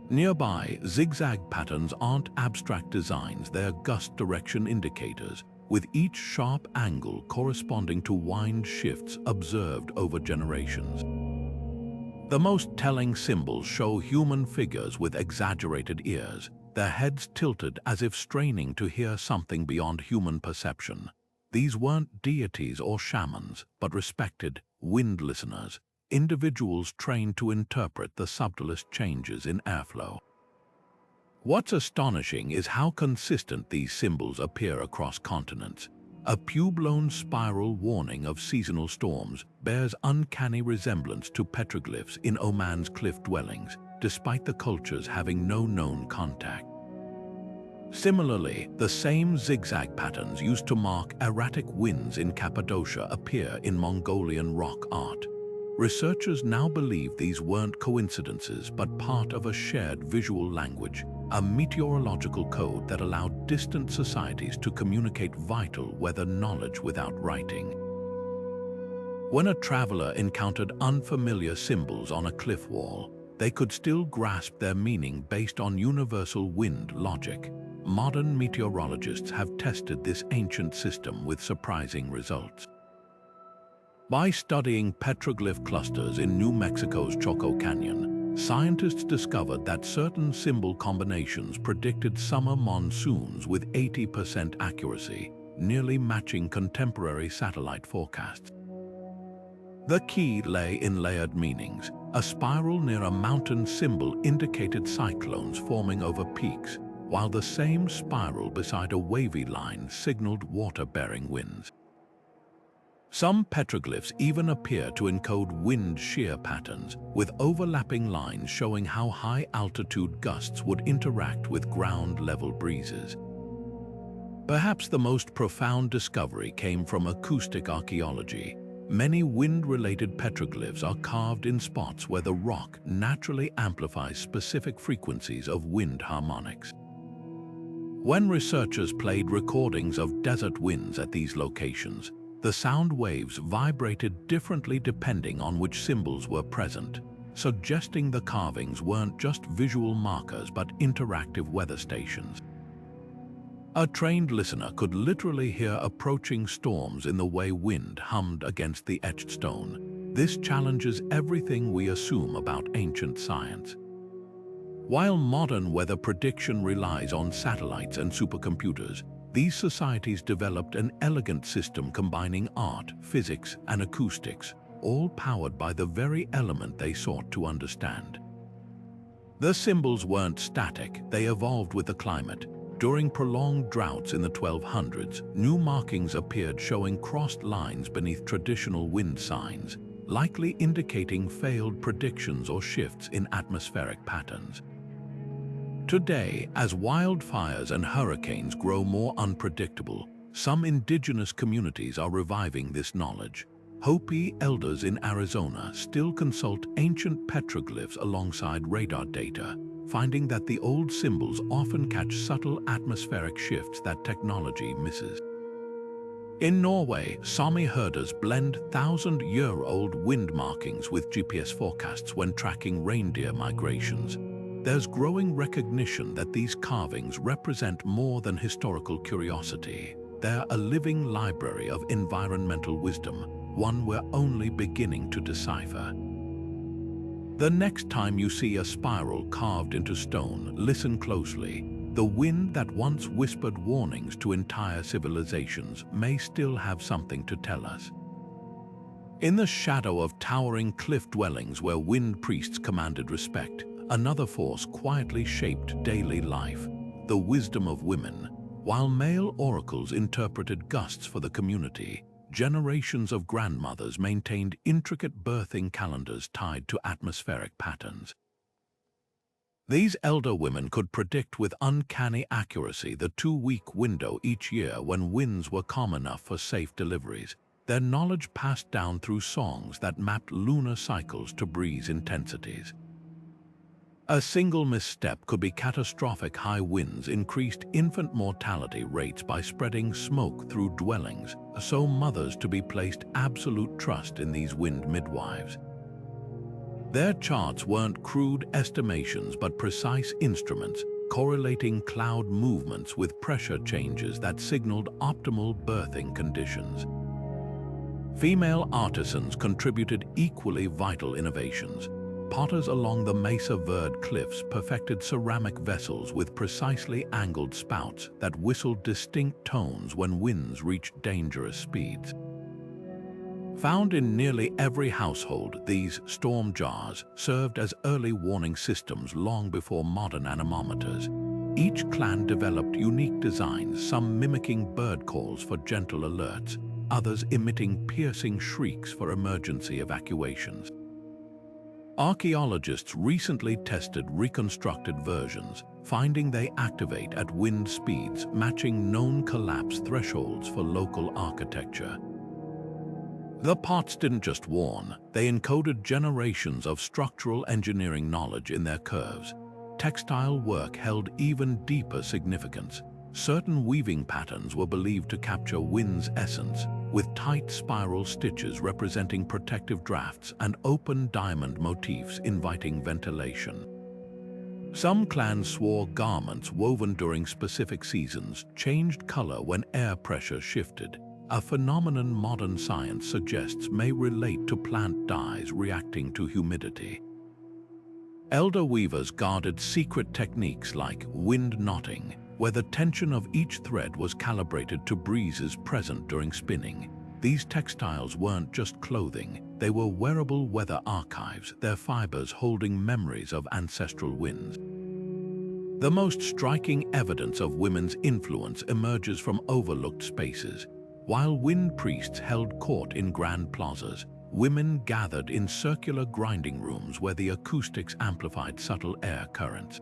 Nearby, zigzag patterns aren't abstract designs, they're gust direction indicators, with each sharp angle corresponding to wind shifts observed over generations. The most telling symbols show human figures with exaggerated ears, their heads tilted as if straining to hear something beyond human perception. These weren't deities or shamans, but respected wind listeners, individuals trained to interpret the subtlest changes in airflow. What's astonishing is how consistent these symbols appear across continents. A puebloan spiral warning of seasonal storms bears uncanny resemblance to petroglyphs in Oman's cliff dwellings, despite the cultures having no known contact. Similarly, the same zigzag patterns used to mark erratic winds in Cappadocia appear in Mongolian rock art. Researchers now believe these weren't coincidences but part of a shared visual language, a meteorological code that allowed distant societies to communicate vital weather knowledge without writing. When a traveler encountered unfamiliar symbols on a cliff wall, they could still grasp their meaning based on universal wind logic. Modern meteorologists have tested this ancient system with surprising results. By studying petroglyph clusters in New Mexico's Choco Canyon, scientists discovered that certain symbol combinations predicted summer monsoons with 80% accuracy, nearly matching contemporary satellite forecasts. The key lay in layered meanings. A spiral near a mountain symbol indicated cyclones forming over peaks, while the same spiral beside a wavy line signaled water-bearing winds. Some petroglyphs even appear to encode wind shear patterns, with overlapping lines showing how high-altitude gusts would interact with ground-level breezes. Perhaps the most profound discovery came from acoustic archaeology. Many wind-related petroglyphs are carved in spots where the rock naturally amplifies specific frequencies of wind harmonics. When researchers played recordings of desert winds at these locations, the sound waves vibrated differently depending on which symbols were present, suggesting the carvings weren't just visual markers but interactive weather stations. A trained listener could literally hear approaching storms in the way wind hummed against the etched stone. This challenges everything we assume about ancient science. While modern weather prediction relies on satellites and supercomputers, these societies developed an elegant system combining art, physics, and acoustics, all powered by the very element they sought to understand. The symbols weren't static, they evolved with the climate. During prolonged droughts in the 1200s, new markings appeared showing crossed lines beneath traditional wind signs, likely indicating failed predictions or shifts in atmospheric patterns. Today, as wildfires and hurricanes grow more unpredictable, some indigenous communities are reviving this knowledge. Hopi elders in Arizona still consult ancient petroglyphs alongside radar data, finding that the old symbols often catch subtle atmospheric shifts that technology misses. In Norway, Sami herders blend thousand-year-old wind markings with GPS forecasts when tracking reindeer migrations. There's growing recognition that these carvings represent more than historical curiosity. They're a living library of environmental wisdom, one we're only beginning to decipher. The next time you see a spiral carved into stone, listen closely. The wind that once whispered warnings to entire civilizations may still have something to tell us. In the shadow of towering cliff dwellings where wind priests commanded respect, another force quietly shaped daily life, the wisdom of women. While male oracles interpreted gusts for the community, generations of grandmothers maintained intricate birthing calendars tied to atmospheric patterns. These elder women could predict with uncanny accuracy the 2-week window each year when winds were calm enough for safe deliveries. Their knowledge passed down through songs that mapped lunar cycles to breeze intensities. A single misstep could be catastrophic. High winds increased infant mortality rates by spreading smoke through dwellings, so mothers to be placed absolute trust in these wind midwives. Their charts weren't crude estimations but precise instruments, correlating cloud movements with pressure changes that signaled optimal berthing conditions. Female artisans contributed equally vital innovations. Potters along the Mesa Verde cliffs perfected ceramic vessels with precisely angled spouts that whistled distinct tones when winds reached dangerous speeds. Found in nearly every household, these storm jars served as early warning systems long before modern anemometers. Each clan developed unique designs, some mimicking bird calls for gentle alerts, others emitting piercing shrieks for emergency evacuations. Archaeologists recently tested reconstructed versions, finding they activate at wind speeds matching known collapse thresholds for local architecture. The pots didn't just warn, they encoded generations of structural engineering knowledge in their curves. Textile work held even deeper significance. Certain weaving patterns were believed to capture wind's essence, with tight spiral stitches representing protective drafts and open diamond motifs inviting ventilation. Some clans swore garments woven during specific seasons changed color when air pressure shifted, a phenomenon modern science suggests may relate to plant dyes reacting to humidity. Elder weavers guarded secret techniques like wind knotting, where the tension of each thread was calibrated to breezes present during spinning. These textiles weren't just clothing, they were wearable weather archives, their fibers holding memories of ancestral winds. The most striking evidence of women's influence emerges from overlooked spaces. While wind priests held court in grand plazas, women gathered in circular grinding rooms where the acoustics amplified subtle air currents.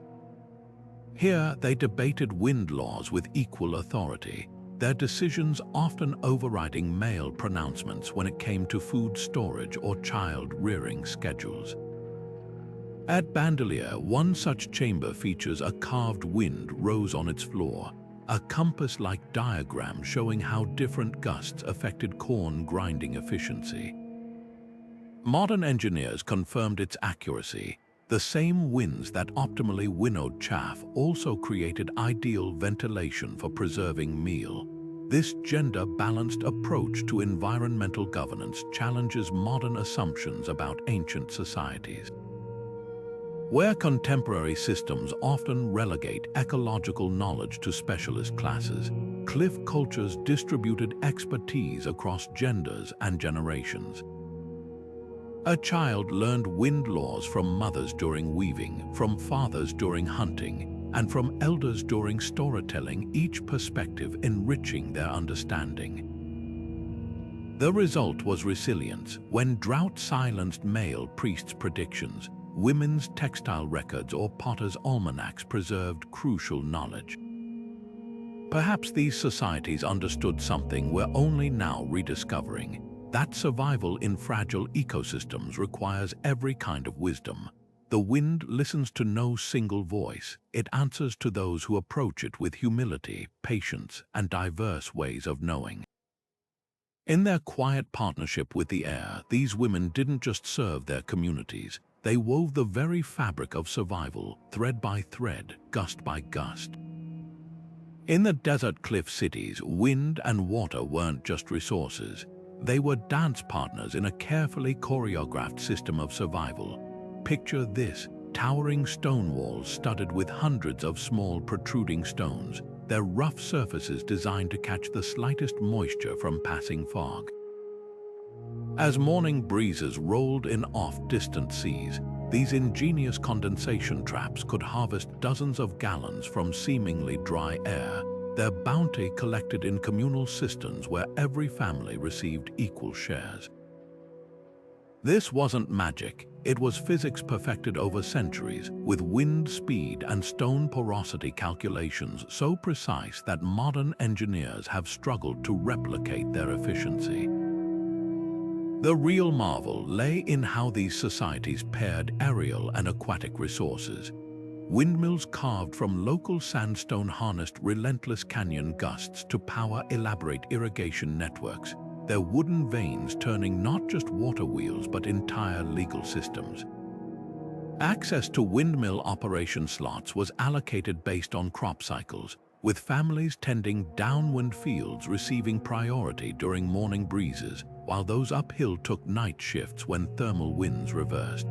Here, they debated wind laws with equal authority, their decisions often overriding male pronouncements when it came to food storage or child-rearing schedules. At Bandelier, one such chamber features a carved wind rose on its floor, a compass-like diagram showing how different gusts affected corn grinding efficiency. Modern engineers confirmed its accuracy. The same winds that optimally winnowed chaff also created ideal ventilation for preserving meal. This gender-balanced approach to environmental governance challenges modern assumptions about ancient societies. Where contemporary systems often relegate ecological knowledge to specialist classes, cliff cultures distributed expertise across genders and generations. A child learned wind laws from mothers during weaving, from fathers during hunting, and from elders during storytelling, each perspective enriching their understanding. The result was resilience. When drought silenced male priests' predictions, women's textile records or potters' almanacs preserved crucial knowledge. Perhaps these societies understood something we're only now rediscovering, that survival in fragile ecosystems requires every kind of wisdom. The wind listens to no single voice. It answers to those who approach it with humility, patience, and diverse ways of knowing. In their quiet partnership with the air, these women didn't just serve their communities. They wove the very fabric of survival, thread by thread, gust by gust. In the desert cliff cities, wind and water weren't just resources. They were dance partners in a carefully choreographed system of survival. Picture this, towering stone walls studded with hundreds of small protruding stones, their rough surfaces designed to catch the slightest moisture from passing fog. As morning breezes rolled in off distant seas, these ingenious condensation traps could harvest dozens of gallons from seemingly dry air, their bounty collected in communal cisterns where every family received equal shares. This wasn't magic, it was physics perfected over centuries, with wind speed and stone porosity calculations so precise that modern engineers have struggled to replicate their efficiency. The real marvel lay in how these societies paired aerial and aquatic resources. Windmills carved from local sandstone harnessed relentless canyon gusts to power elaborate irrigation networks, their wooden veins turning not just water wheels but entire legal systems. Access to windmill operation slots was allocated based on crop cycles, with families tending downwind fields receiving priority during morning breezes, while those uphill took night shifts when thermal winds reversed.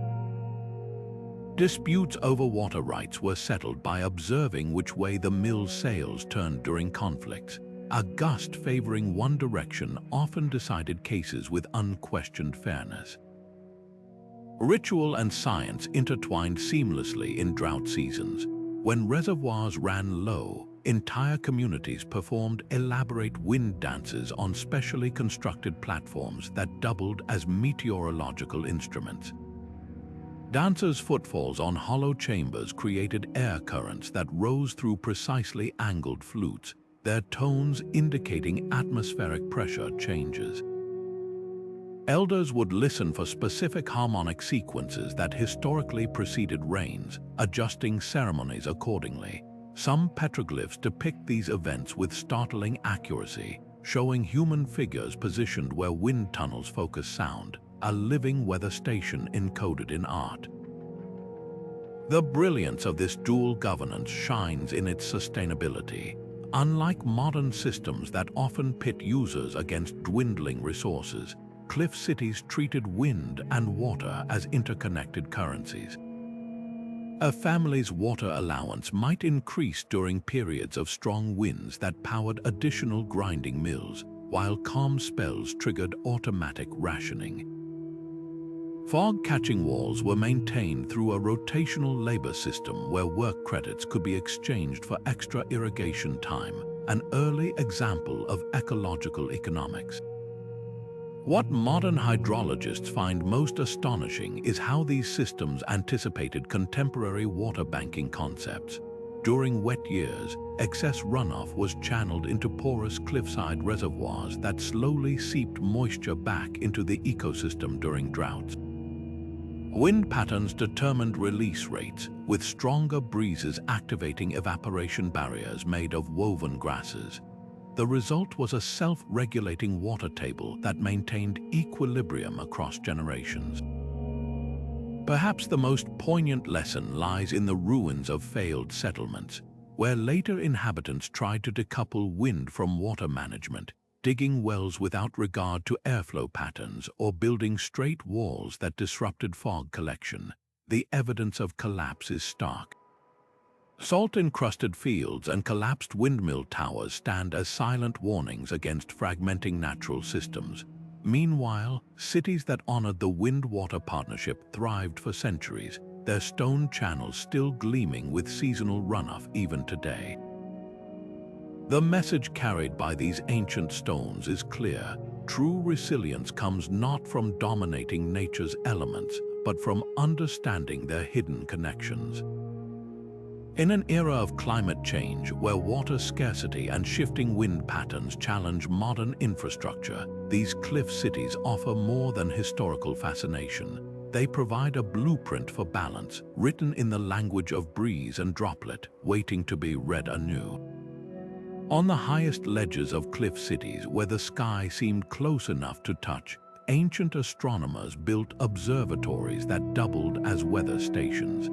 Disputes over water rights were settled by observing which way the mill's sails turned during conflicts. A gust favoring one direction often decided cases with unquestioned fairness. Ritual and science intertwined seamlessly in drought seasons. When reservoirs ran low, entire communities performed elaborate wind dances on specially constructed platforms that doubled as meteorological instruments. Dancers' footfalls on hollow chambers created air currents that rose through precisely angled flutes, their tones indicating atmospheric pressure changes. Elders would listen for specific harmonic sequences that historically preceded rains, adjusting ceremonies accordingly. Some petroglyphs depict these events with startling accuracy, showing human figures positioned where wind tunnels focus sound, a living weather station encoded in art. The brilliance of this dual governance shines in its sustainability. Unlike modern systems that often pit users against dwindling resources, cliff cities treated wind and water as interconnected currencies. A family's water allowance might increase during periods of strong winds that powered additional grinding mills, while calm spells triggered automatic rationing. Fog-catching walls were maintained through a rotational labor system where work credits could be exchanged for extra irrigation time, an early example of ecological economics. What modern hydrologists find most astonishing is how these systems anticipated contemporary water banking concepts. During wet years, excess runoff was channeled into porous cliffside reservoirs that slowly seeped moisture back into the ecosystem during droughts. Wind patterns determined release rates, with stronger breezes activating evaporation barriers made of woven grasses. The result was a self-regulating water table that maintained equilibrium across generations. Perhaps the most poignant lesson lies in the ruins of failed settlements, where later inhabitants tried to decouple wind from water management, digging wells without regard to airflow patterns or building straight walls that disrupted fog collection. The evidence of collapse is stark. Salt-encrusted fields and collapsed windmill towers stand as silent warnings against fragmenting natural systems. Meanwhile, cities that honored the wind-water partnership thrived for centuries, their stone channels still gleaming with seasonal runoff even today. The message carried by these ancient stones is clear. True resilience comes not from dominating nature's elements, but from understanding their hidden connections. In an era of climate change where water scarcity and shifting wind patterns challenge modern infrastructure, these cliff cities offer more than historical fascination. They provide a blueprint for balance, written in the language of breeze and droplet, waiting to be read anew. On the highest ledges of cliff cities where the sky seemed close enough to touch, ancient astronomers built observatories that doubled as weather stations.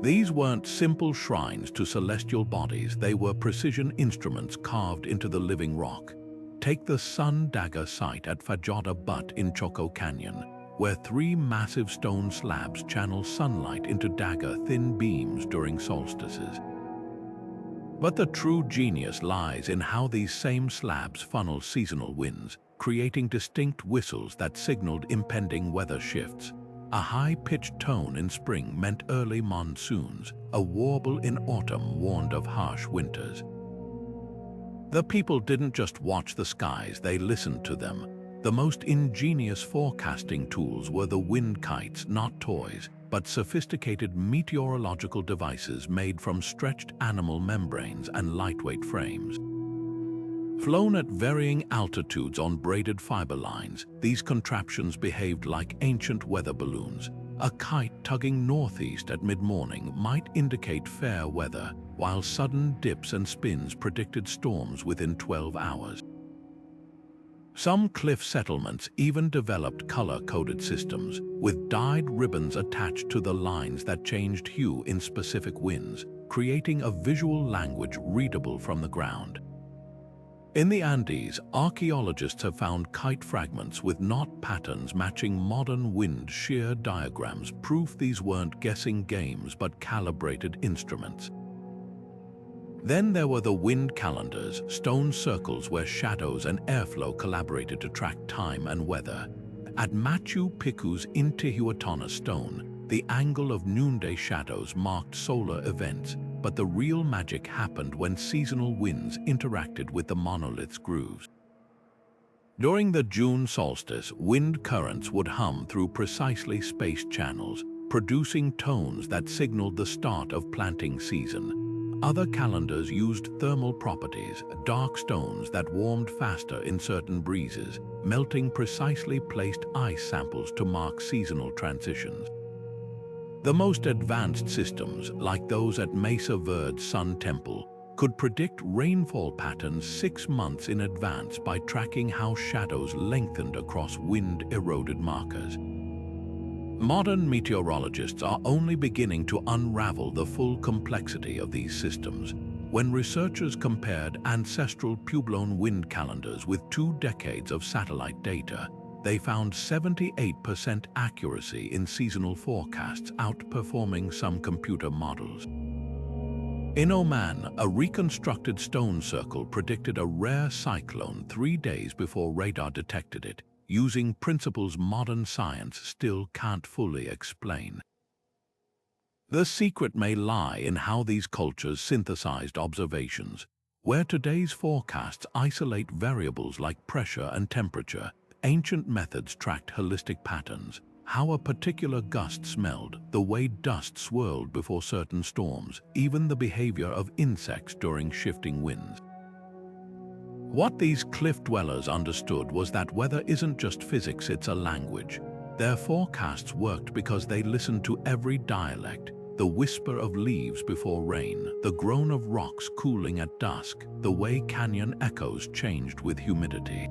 These weren't simple shrines to celestial bodies, they were precision instruments carved into the living rock. Take the Sun Dagger site at Fajada Butte in Choco Canyon, where 3 massive stone slabs channel sunlight into dagger-thin beams during solstices. But the true genius lies in how these same slabs funnel seasonal winds, creating distinct whistles that signaled impending weather shifts. A high-pitched tone in spring meant early monsoons, a warble in autumn warned of harsh winters. The people didn't just watch the skies, they listened to them. The most ingenious forecasting tools were the wind kites, not toys, but sophisticated meteorological devices made from stretched animal membranes and lightweight frames. Flown at varying altitudes on braided fiber lines, these contraptions behaved like ancient weather balloons. A kite tugging northeast at mid-morning might indicate fair weather, while sudden dips and spins predicted storms within 12 hours. Some cliff settlements even developed color-coded systems, with dyed ribbons attached to the lines that changed hue in specific winds, creating a visual language readable from the ground. In the Andes, archaeologists have found kite fragments with knot patterns matching modern wind shear diagrams, proof these weren't guessing games but calibrated instruments. Then there were the wind calendars, stone circles where shadows and airflow collaborated to track time and weather. At Machu Picchu's Intihuatana stone, the angle of noonday shadows marked solar events, but the real magic happened when seasonal winds interacted with the monolith's grooves. During the June solstice, wind currents would hum through precisely spaced channels, producing tones that signaled the start of planting season. Other calendars used thermal properties, dark stones that warmed faster in certain breezes, melting precisely placed ice samples to mark seasonal transitions. The most advanced systems, like those at Mesa Verde's Sun Temple, could predict rainfall patterns 6 months in advance by tracking how shadows lengthened across wind-eroded markers. Modern meteorologists are only beginning to unravel the full complexity of these systems. When researchers compared ancestral Puebloan wind calendars with 2 decades of satellite data, they found 78% accuracy in seasonal forecasts, outperforming some computer models. In Oman, a reconstructed stone circle predicted a rare cyclone 3 days before radar detected it, using principles modern science still can't fully explain. The secret may lie in how these cultures synthesized observations. Where today's forecasts isolate variables like pressure and temperature, ancient methods tracked holistic patterns, how a particular gust smelled, the way dust swirled before certain storms, even the behavior of insects during shifting winds. What these cliff dwellers understood was that weather isn't just physics, it's a language. Their forecasts worked because they listened to every dialect, the whisper of leaves before rain, the groan of rocks cooling at dusk, the way canyon echoes changed with humidity.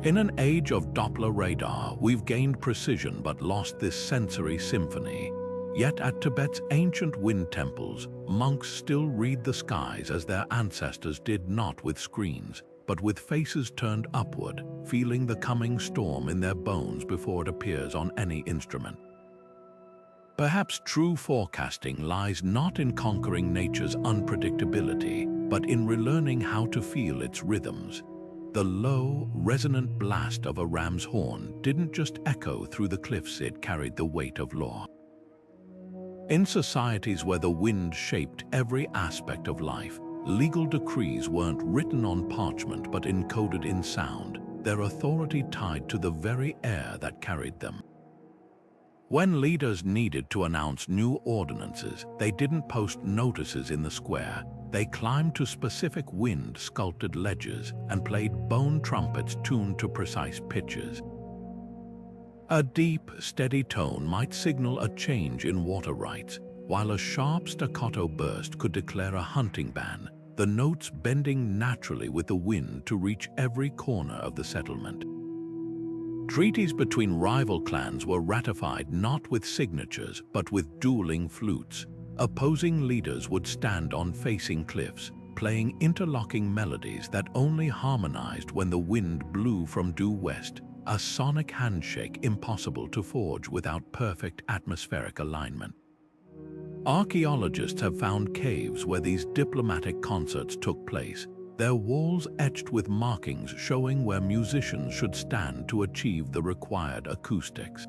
In an age of Doppler radar, we've gained precision but lost this sensory symphony. Yet at Tibet's ancient wind temples, monks still read the skies as their ancestors did, not with screens, but with faces turned upward, feeling the coming storm in their bones before it appears on any instrument. Perhaps true forecasting lies not in conquering nature's unpredictability, but in relearning how to feel its rhythms. The low, resonant blast of a ram's horn didn't just echo through the cliffs, it carried the weight of law. In societies where the wind shaped every aspect of life, legal decrees weren't written on parchment but encoded in sound, their authority tied to the very air that carried them. When leaders needed to announce new ordinances, they didn't post notices in the square. They climbed to specific wind-sculpted ledges and played bone trumpets tuned to precise pitches. A deep, steady tone might signal a change in water rights, while a sharp staccato burst could declare a hunting ban, the notes bending naturally with the wind to reach every corner of the settlement. Treaties between rival clans were ratified not with signatures but with dueling flutes. Opposing leaders would stand on facing cliffs, playing interlocking melodies that only harmonized when the wind blew from due west, a sonic handshake impossible to forge without perfect atmospheric alignment. Archaeologists have found caves where these diplomatic concerts took place, their walls etched with markings showing where musicians should stand to achieve the required acoustics.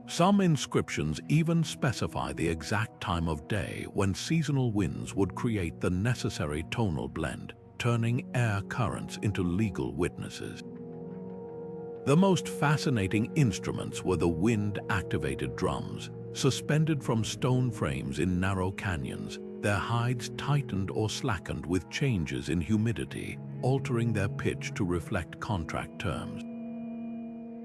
Some inscriptions even specify the exact time of day when seasonal winds would create the necessary tonal blend, turning air currents into legal witnesses. The most fascinating instruments were the wind-activated drums, suspended from stone frames in narrow canyons. Their hides tightened or slackened with changes in humidity, altering their pitch to reflect contract terms.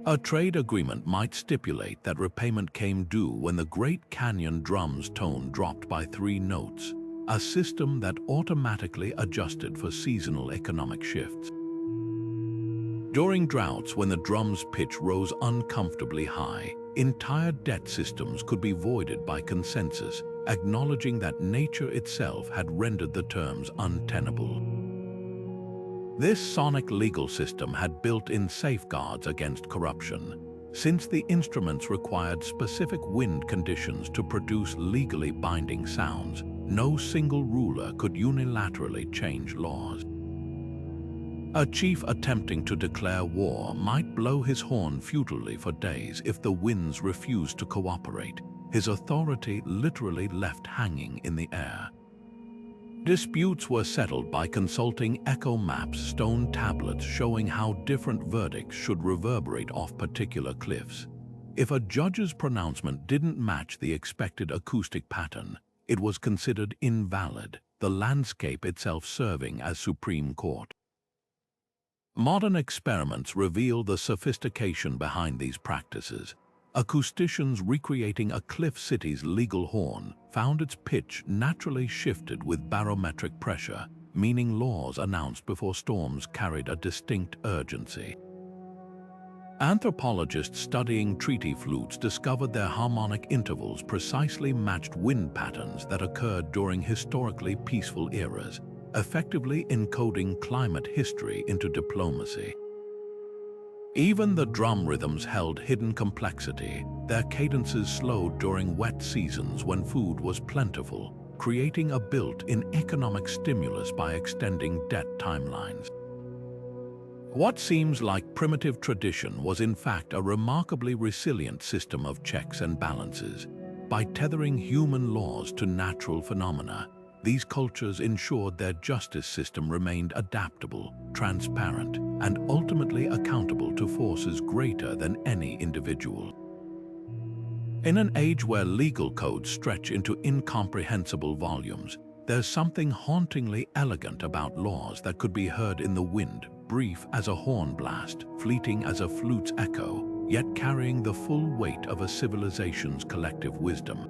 A trade agreement might stipulate that repayment came due when the Great Canyon drum's tone dropped by 3 notes, a system that automatically adjusted for seasonal economic shifts. During droughts, when the drum's pitch rose uncomfortably high, entire debt systems could be voided by consensus, acknowledging that nature itself had rendered the terms untenable. This sonic legal system had built-in safeguards against corruption. Since the instruments required specific wind conditions to produce legally binding sounds, no single ruler could unilaterally change laws. A chief attempting to declare war might blow his horn futilely for days if the winds refused to cooperate, his authority literally left hanging in the air. Disputes were settled by consulting echo maps, stone tablets showing how different verdicts should reverberate off particular cliffs. If a judge's pronouncement didn't match the expected acoustic pattern, it was considered invalid, the landscape itself serving as supreme court. Modern experiments reveal the sophistication behind these practices. Acousticians recreating a cliff city's legal horn found its pitch naturally shifted with barometric pressure, meaning laws announced before storms carried a distinct urgency. Anthropologists studying treaty flutes discovered their harmonic intervals precisely matched wind patterns that occurred during historically peaceful eras, effectively encoding climate history into diplomacy. Even the drum rhythms held hidden complexity. Their cadences slowed during wet seasons when food was plentiful, creating a built-in economic stimulus by extending debt timelines. What seems like primitive tradition was in fact a remarkably resilient system of checks and balances. By tethering human laws to natural phenomena, these cultures ensured their justice system remained adaptable, transparent, and ultimately accountable to forces greater than any individual. In an age where legal codes stretch into incomprehensible volumes, there's something hauntingly elegant about laws that could be heard in the wind, brief as a horn blast, fleeting as a flute's echo, yet carrying the full weight of a civilization's collective wisdom.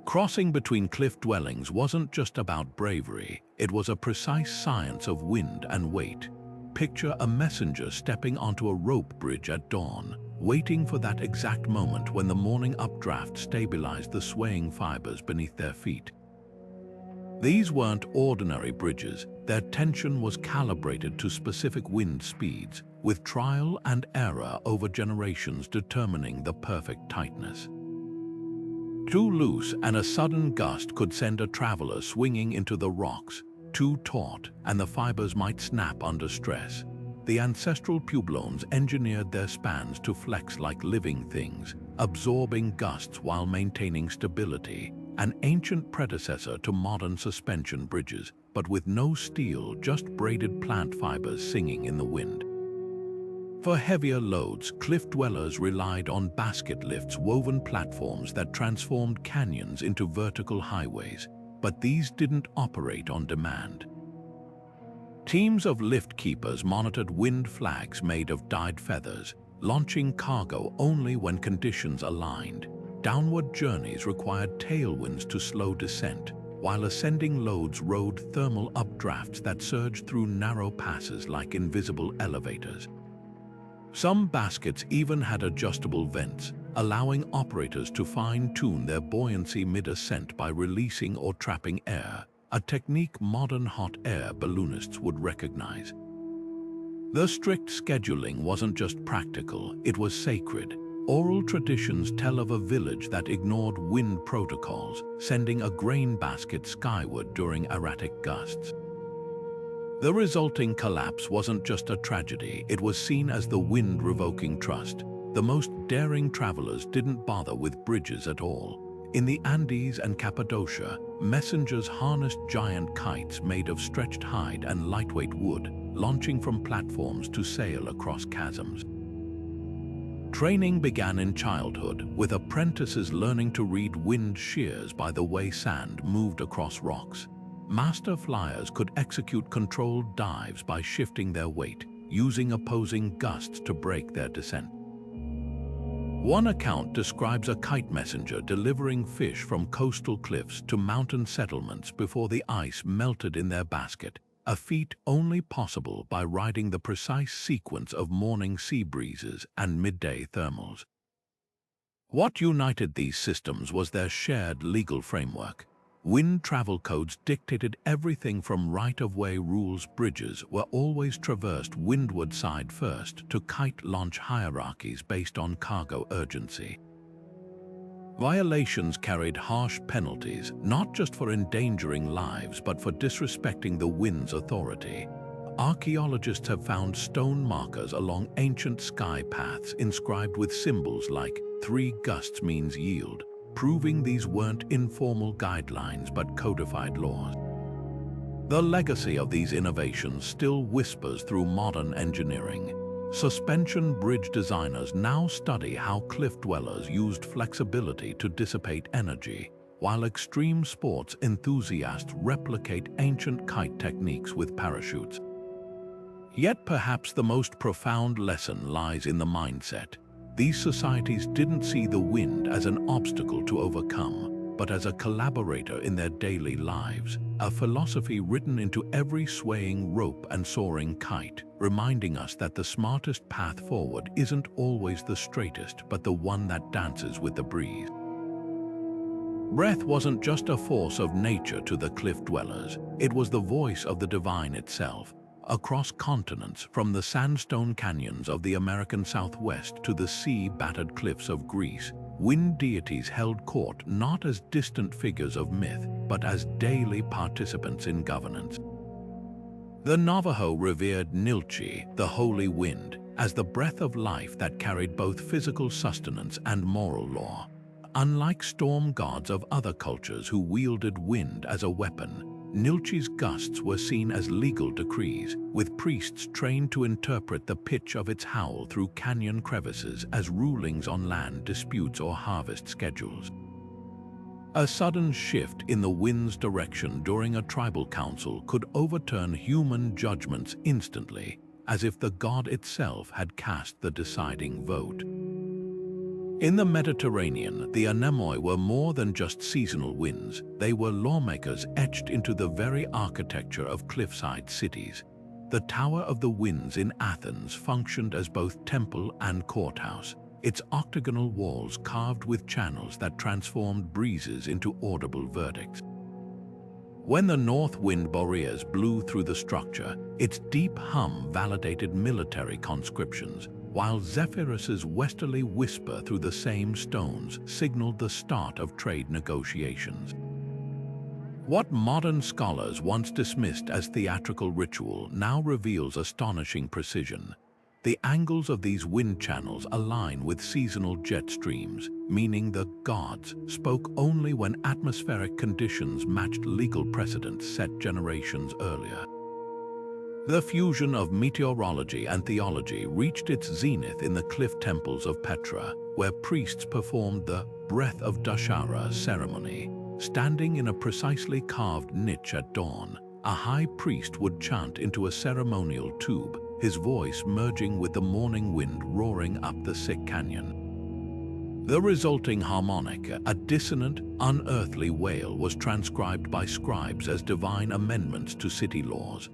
Crossing between cliff dwellings wasn't just about bravery, it was a precise science of wind and weight. Picture a messenger stepping onto a rope bridge at dawn, waiting for that exact moment when the morning updraft stabilized the swaying fibers beneath their feet. These weren't ordinary bridges, their tension was calibrated to specific wind speeds, with trial and error over generations determining the perfect tightness. Too loose and a sudden gust could send a traveler swinging into the rocks. Too taut and the fibers might snap under stress. The ancestral pueblones engineered their spans to flex like living things, absorbing gusts while maintaining stability, an ancient predecessor to modern suspension bridges, but with no steel, just braided plant fibers singing in the wind. For heavier loads, cliff dwellers relied on basket lifts, woven platforms that transformed canyons into vertical highways, but these didn't operate on demand. Teams of lift keepers monitored wind flags made of dyed feathers, launching cargo only when conditions aligned. Downward journeys required tailwinds to slow descent, while ascending loads rode thermal updrafts that surged through narrow passes like invisible elevators. Some baskets even had adjustable vents, allowing operators to fine-tune their buoyancy mid-ascent by releasing or trapping air, a technique modern hot air balloonists would recognize. The strict scheduling wasn't just practical, it was sacred. Oral traditions tell of a village that ignored wind protocols, sending a grain basket skyward during erratic gusts. The resulting collapse wasn't just a tragedy, it was seen as the wind-revoking trust. The most daring travelers didn't bother with bridges at all. In the Andes and Cappadocia, messengers harnessed giant kites made of stretched hide and lightweight wood, launching from platforms to sail across chasms. Training began in childhood, with apprentices learning to read wind shears by the way sand moved across rocks. Master flyers could execute controlled dives by shifting their weight, using opposing gusts to break their descent. One account describes a kite messenger delivering fish from coastal cliffs to mountain settlements before the ice melted in their basket, a feat only possible by riding the precise sequence of morning sea breezes and midday thermals. What united these systems was their shared legal framework. Wind travel codes dictated everything from right-of-way rules. Bridges were always traversed windward side first to kite launch hierarchies based on cargo urgency. Violations carried harsh penalties, not just for endangering lives but for disrespecting the wind's authority. Archaeologists have found stone markers along ancient sky paths inscribed with symbols like 3 gusts means yield, proving these weren't informal guidelines but codified laws. The legacy of these innovations still whispers through modern engineering. Suspension bridge designers now study how cliff dwellers used flexibility to dissipate energy, while extreme sports enthusiasts replicate ancient kite techniques with parachutes. Yet perhaps the most profound lesson lies in the mindset. These societies didn't see the wind as an obstacle to overcome, but as a collaborator in their daily lives, a philosophy written into every swaying rope and soaring kite, reminding us that the smartest path forward isn't always the straightest, but the one that dances with the breeze. Breath wasn't just a force of nature to the cliff dwellers, it was the voice of the divine itself. Across continents, from the sandstone canyons of the American Southwest to the sea-battered cliffs of Greece, wind deities held court not as distant figures of myth, but as daily participants in governance. The Navajo revered Nilchi, the holy wind, as the breath of life that carried both physical sustenance and moral law. Unlike storm gods of other cultures who wielded wind as a weapon, Nilchi's gusts were seen as legal decrees, with priests trained to interpret the pitch of its howl through canyon crevices as rulings on land disputes or harvest schedules. A sudden shift in the wind's direction during a tribal council could overturn human judgments instantly, as if the god itself had cast the deciding vote. In the Mediterranean, the anemoi were more than just seasonal winds. They were lawmakers etched into the very architecture of cliffside cities. The Tower of the Winds in Athens functioned as both temple and courthouse, its octagonal walls carved with channels that transformed breezes into audible verdicts. When the north wind Boreas blew through the structure, its deep hum validated military conscriptions, while Zephyrus's westerly whisper through the same stones signaled the start of trade negotiations. What modern scholars once dismissed as theatrical ritual now reveals astonishing precision. The angles of these wind channels align with seasonal jet streams, meaning the gods spoke only when atmospheric conditions matched legal precedents set generations earlier. The fusion of meteorology and theology reached its zenith in the cliff temples of Petra, where priests performed the Breath of Dashara ceremony. Standing in a precisely carved niche at dawn, a high priest would chant into a ceremonial tube, his voice merging with the morning wind roaring up the sick canyon. The resulting harmonic, a dissonant, unearthly wail, was transcribed by scribes as divine amendments to city laws.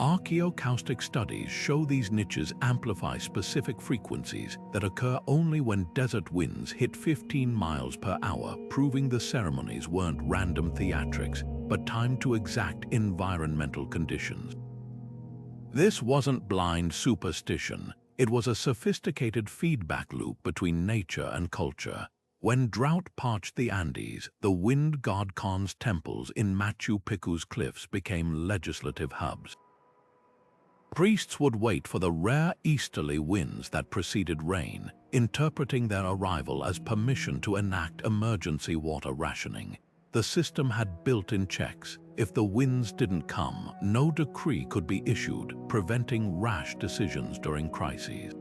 Archaeoacoustic studies show these niches amplify specific frequencies that occur only when desert winds hit 15 miles per hour, proving the ceremonies weren't random theatrics, but timed to exact environmental conditions. This wasn't blind superstition, it was a sophisticated feedback loop between nature and culture. When drought parched the Andes, the wind god Khan's temples in Machu Picchu's cliffs became legislative hubs. Priests would wait for the rare easterly winds that preceded rain, interpreting their arrival as permission to enact emergency water rationing. The system had built-in checks. If the winds didn't come, no decree could be issued, preventing rash decisions during crises.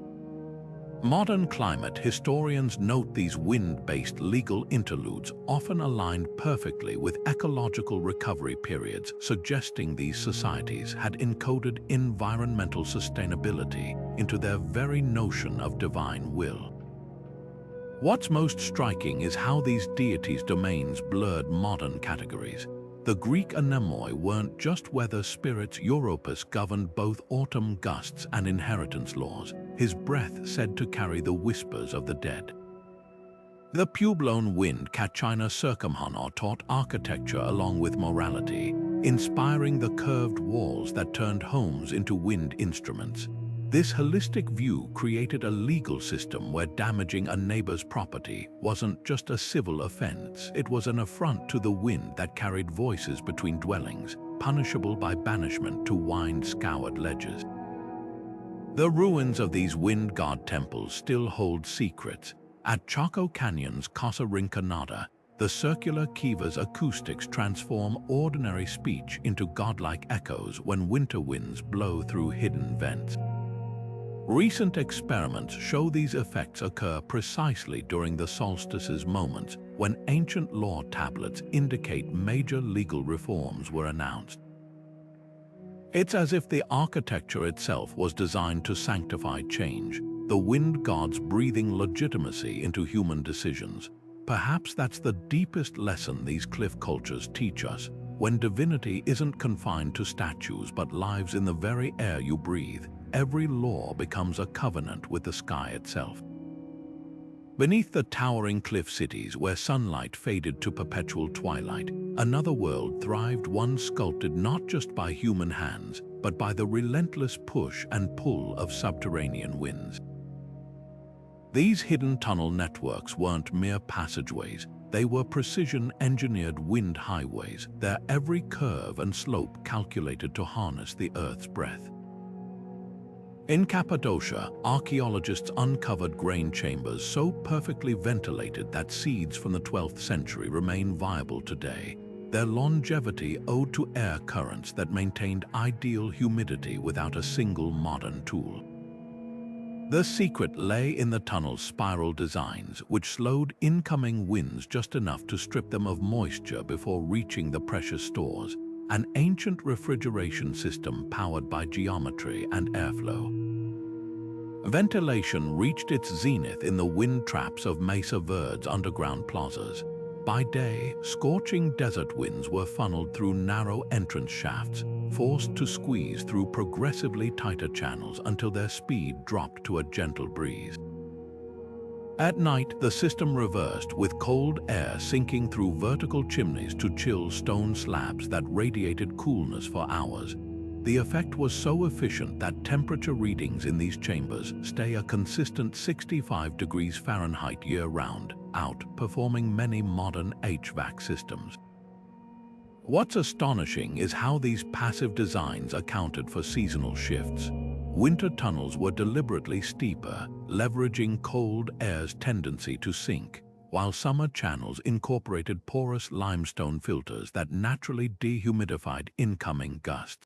Modern climate historians note these wind-based legal interludes often aligned perfectly with ecological recovery periods, suggesting these societies had encoded environmental sustainability into their very notion of divine will. What's most striking is how these deities' domains blurred modern categories. The Greek anemoi weren't just weather spirits. Europus governed both autumn gusts and inheritance laws, his breath said to carry the whispers of the dead. The Puebloan wind Kachina circumhana taught architecture along with morality, inspiring the curved walls that turned homes into wind instruments. This holistic view created a legal system where damaging a neighbor's property wasn't just a civil offense, it was an affront to the wind that carried voices between dwellings, punishable by banishment to wind-scoured ledges. The ruins of these wind god temples still hold secrets. At Chaco Canyon's Casa Rinconada, the circular Kiva's acoustics transform ordinary speech into godlike echoes when winter winds blow through hidden vents. Recent experiments show these effects occur precisely during the solstice's moments when ancient law tablets indicate major legal reforms were announced. It's as if the architecture itself was designed to sanctify change, the wind gods breathing legitimacy into human decisions. Perhaps that's the deepest lesson these cliff cultures teach us. When divinity isn't confined to statues but lives in the very air you breathe, every law becomes a covenant with the sky itself. Beneath the towering cliff cities where sunlight faded to perpetual twilight, another world thrived, one sculpted not just by human hands, but by the relentless push and pull of subterranean winds. These hidden tunnel networks weren't mere passageways, they were precision-engineered wind highways, their every curve and slope calculated to harness the Earth's breath. In Cappadocia, archaeologists uncovered grain chambers so perfectly ventilated that seeds from the 12th century remain viable today, their longevity owed to air currents that maintained ideal humidity without a single modern tool. The secret lay in the tunnel's spiral designs, which slowed incoming winds just enough to strip them of moisture before reaching the precious stores, an ancient refrigeration system powered by geometry and airflow. Ventilation reached its zenith in the wind traps of Mesa Verde's underground plazas. By day, scorching desert winds were funneled through narrow entrance shafts, forced to squeeze through progressively tighter channels until their speed dropped to a gentle breeze. At night, the system reversed, with cold air sinking through vertical chimneys to chill stone slabs that radiated coolness for hours. The effect was so efficient that temperature readings in these chambers stay a consistent 65 degrees Fahrenheit year-round, outperforming many modern HVAC systems. What's astonishing is how these passive designs accounted for seasonal shifts. Winter tunnels were deliberately steeper, leveraging cold air's tendency to sink, while summer channels incorporated porous limestone filters that naturally dehumidified incoming gusts.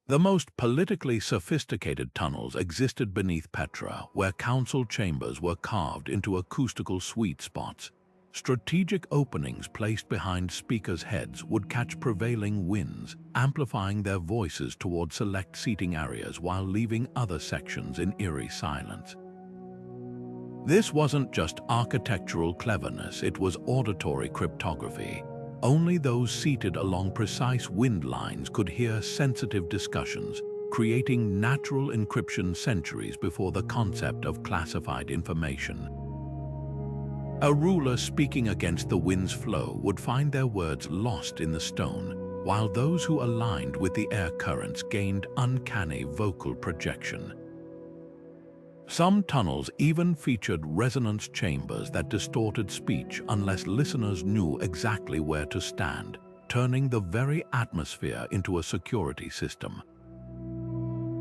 The most politically sophisticated tunnels existed beneath Petra, where council chambers were carved into acoustical sweet spots. Strategic openings placed behind speakers' heads would catch prevailing winds, amplifying their voices toward select seating areas while leaving other sections in eerie silence. This wasn't just architectural cleverness, it was auditory cryptography. Only those seated along precise wind lines could hear sensitive discussions, creating natural encryption centuries before the concept of classified information. A ruler speaking against the wind's flow would find their words lost in the stone, while those who aligned with the air currents gained uncanny vocal projection. Some tunnels even featured resonance chambers that distorted speech unless listeners knew exactly where to stand, turning the very atmosphere into a security system.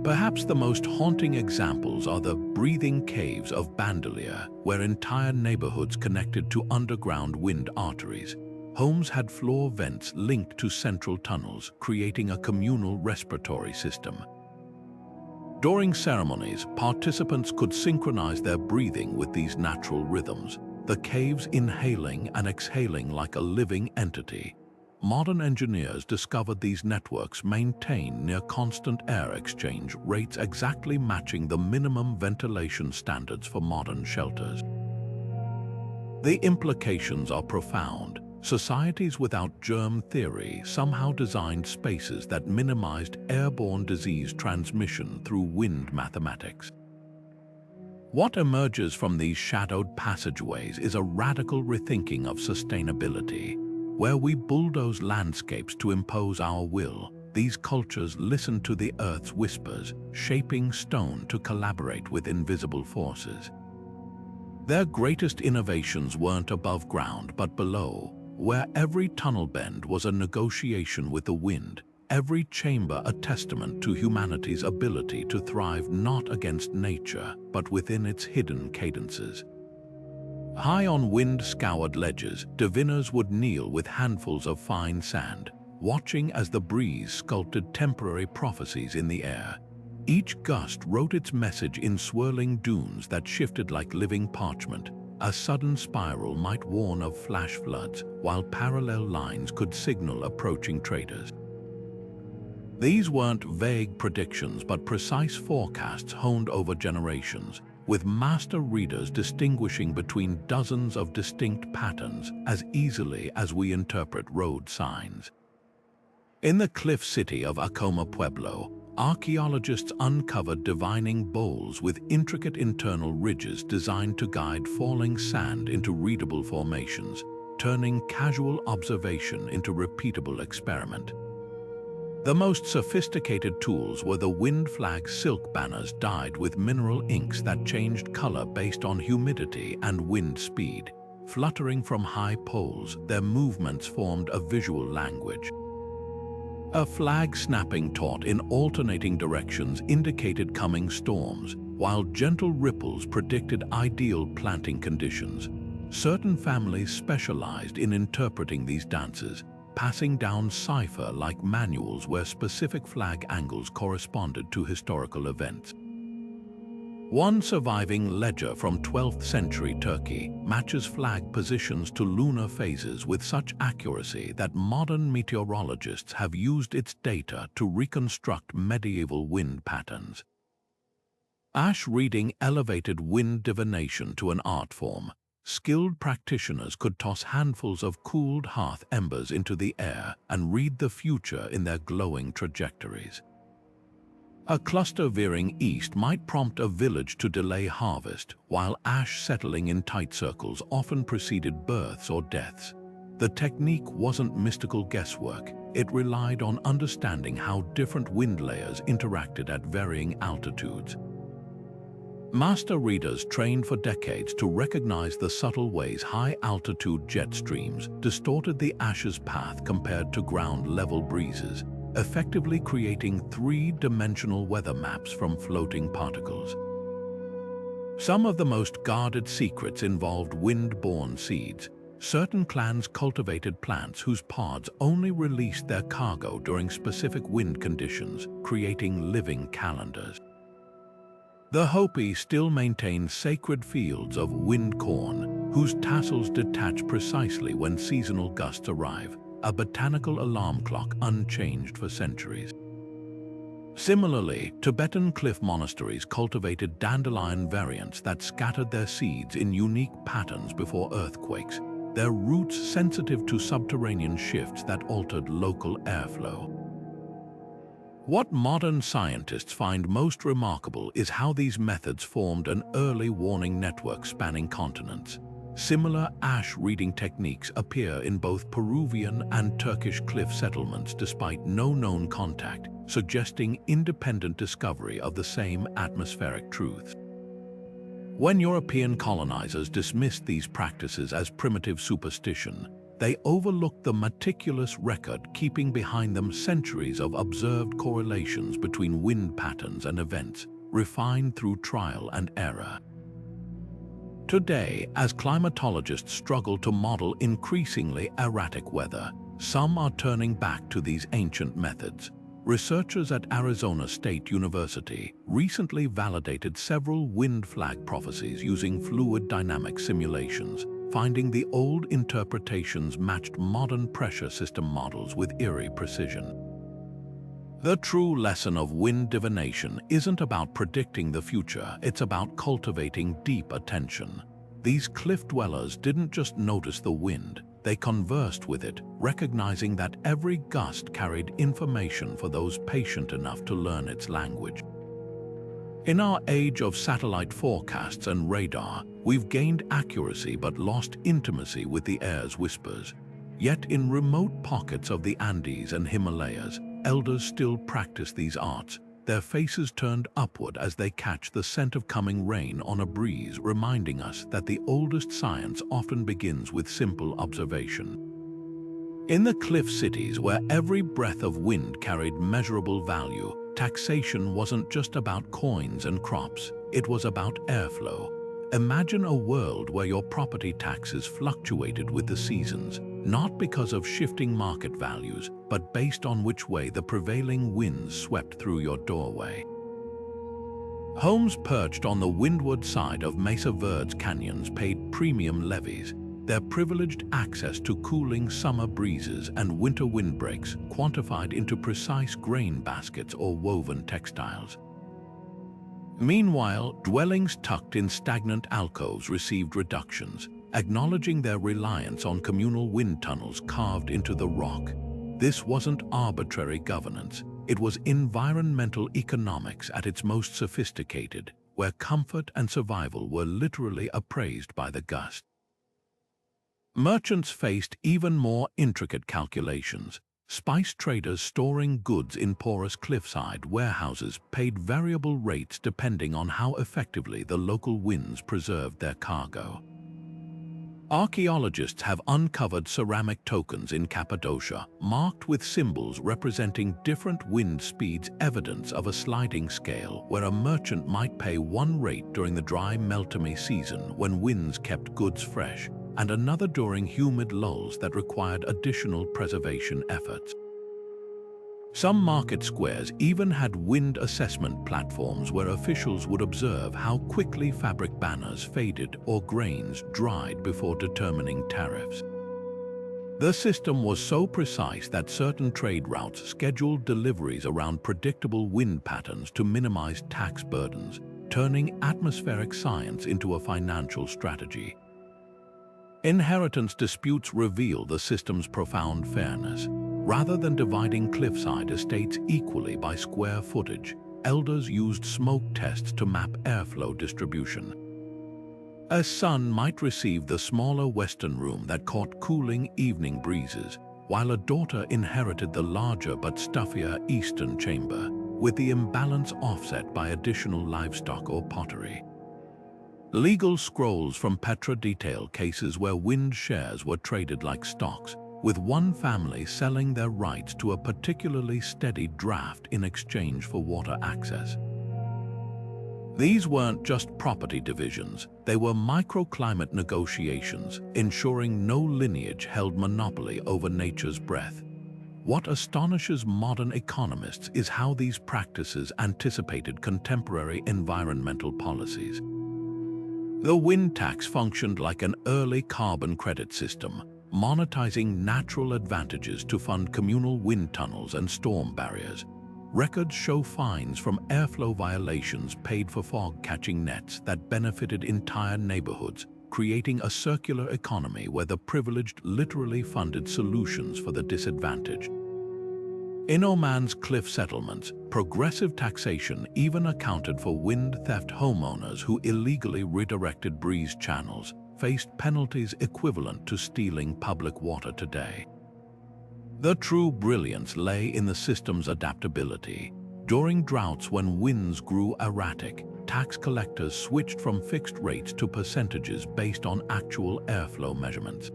Perhaps the most haunting examples are the breathing caves of Bandelier, where entire neighborhoods connected to underground wind arteries. Homes had floor vents linked to central tunnels, creating a communal respiratory system. During ceremonies, participants could synchronize their breathing with these natural rhythms, the caves inhaling and exhaling like a living entity. Modern engineers discovered these networks maintain near constant air exchange rates exactly matching the minimum ventilation standards for modern shelters. The implications are profound. societies without germ theory somehow designed spaces that minimized airborne disease transmission through wind mathematics. What emerges from these shadowed passageways is a radical rethinking of sustainability. Where we bulldoze landscapes to impose our will, these cultures listen to the Earth's whispers, shaping stone to collaborate with invisible forces. Their greatest innovations weren't above ground but below, where every tunnel bend was a negotiation with the wind, every chamber a testament to humanity's ability to thrive not against nature but within its hidden cadences. High on wind-scoured ledges, diviners would kneel with handfuls of fine sand, watching as the breeze sculpted temporary prophecies in the air. Each gust wrote its message in swirling dunes that shifted like living parchment. A sudden spiral might warn of flash floods, while parallel lines could signal approaching traders. These weren't vague predictions but precise forecasts honed over generations, with master readers distinguishing between dozens of distinct patterns as easily as we interpret road signs. In the cliff city of Acoma Pueblo, archaeologists uncovered divining bowls with intricate internal ridges designed to guide falling sand into readable formations, turning casual observation into repeatable experiment. The most sophisticated tools were the wind flag silk banners dyed with mineral inks that changed color based on humidity and wind speed. Fluttering from high poles, their movements formed a visual language. A flag snapping taut in alternating directions indicated coming storms, while gentle ripples predicted ideal planting conditions. Certain families specialized in interpreting these dances, passing down cipher like manuals where specific flag angles corresponded to historical events. One surviving ledger from 12th century Turkey matches flag positions to lunar phases with such accuracy that modern meteorologists have used its data to reconstruct medieval wind patterns. Ash reading elevated wind divination to an art form. Skilled practitioners could toss handfuls of cooled hearth embers into the air and read the future in their glowing trajectories. A cluster veering east might prompt a village to delay harvest, while ash settling in tight circles often preceded births or deaths. The technique wasn't mystical guesswork. It relied on understanding how different wind layers interacted at varying altitudes. Master readers trained for decades to recognize the subtle ways high-altitude jet streams distorted the ash's path compared to ground-level breezes, effectively creating three-dimensional weather maps from floating particles. Some of the most guarded secrets involved wind-borne seeds. Certain clans cultivated plants whose pods only released their cargo during specific wind conditions, creating living calendars. The Hopi still maintain sacred fields of wind corn, whose tassels detach precisely when seasonal gusts arrive, a botanical alarm clock unchanged for centuries. Similarly, Tibetan cliff monasteries cultivated dandelion variants that scattered their seeds in unique patterns before earthquakes, their roots sensitive to subterranean shifts that altered local airflow. What modern scientists find most remarkable is how these methods formed an early warning network spanning continents. Similar ash reading techniques appear in both Peruvian and Turkish cliff settlements despite no known contact, suggesting independent discovery of the same atmospheric truths. When European colonizers dismissed these practices as primitive superstition, they overlooked the meticulous record-keeping behind them centuries of observed correlations between wind patterns and events, refined through trial and error. Today, as climatologists struggle to model increasingly erratic weather, some are turning back to these ancient methods. Researchers at Arizona State University recently validated several wind flag prophecies using fluid dynamic simulations, finding the old interpretations matched modern pressure system models with eerie precision. The true lesson of wind divination isn't about predicting the future, it's about cultivating deep attention. These cliff dwellers didn't just notice the wind, they conversed with it, recognizing that every gust carried information for those patient enough to learn its language. In our age of satellite forecasts and radar, we've gained accuracy but lost intimacy with the air's whispers. Yet in remote pockets of the Andes and Himalayas, elders still practice these arts, their faces turned upward as they catch the scent of coming rain on a breeze, reminding us that the oldest science often begins with simple observation. In the cliff cities where every breath of wind carried measurable value, taxation wasn't just about coins and crops, it was about airflow. Imagine a world where your property taxes fluctuated with the seasons, not because of shifting market values, but based on which way the prevailing winds swept through your doorway. Homes perched on the windward side of Mesa Verde's canyons paid premium levies, their privileged access to cooling summer breezes and winter windbreaks quantified into precise grain baskets or woven textiles. Meanwhile, dwellings tucked in stagnant alcoves received reductions, acknowledging their reliance on communal wind tunnels carved into the rock. This wasn't arbitrary governance, it was environmental economics at its most sophisticated, where comfort and survival were literally appraised by the gust. Merchants faced even more intricate calculations. Spice traders storing goods in porous cliffside warehouses paid variable rates depending on how effectively the local winds preserved their cargo. Archaeologists have uncovered ceramic tokens in Cappadocia, marked with symbols representing different wind speeds, evidence of a sliding scale where a merchant might pay one rate during the dry Meltemi season when winds kept goods fresh, and another during humid lulls that required additional preservation efforts. Some market squares even had wind assessment platforms where officials would observe how quickly fabric banners faded or grains dried before determining tariffs. The system was so precise that certain trade routes scheduled deliveries around predictable wind patterns to minimize tax burdens, turning atmospheric science into a financial strategy. Inheritance disputes reveal the system's profound fairness. Rather than dividing cliffside estates equally by square footage, elders used smoke tests to map airflow distribution. A son might receive the smaller western room that caught cooling evening breezes, while a daughter inherited the larger but stuffier eastern chamber, with the imbalance offset by additional livestock or pottery. Legal scrolls from Petra detail cases where wind shares were traded like stocks, with one family selling their rights to a particularly steady draft in exchange for water access. These weren't just property divisions, they were microclimate negotiations, ensuring no lineage held monopoly over nature's breath. What astonishes modern economists is how these practices anticipated contemporary environmental policies. The wind tax functioned like an early carbon credit system, monetizing natural advantages to fund communal wind tunnels and storm barriers. Records show fines from airflow violations paid for fog-catching nets that benefited entire neighborhoods, creating a circular economy where the privileged literally funded solutions for the disadvantaged. In Oman's cliff settlements, progressive taxation even accounted for wind theft. Homeowners who illegally redirected breeze channels faced penalties equivalent to stealing public water today. The true brilliance lay in the system's adaptability. During droughts when winds grew erratic, tax collectors switched from fixed rates to percentages based on actual airflow measurements.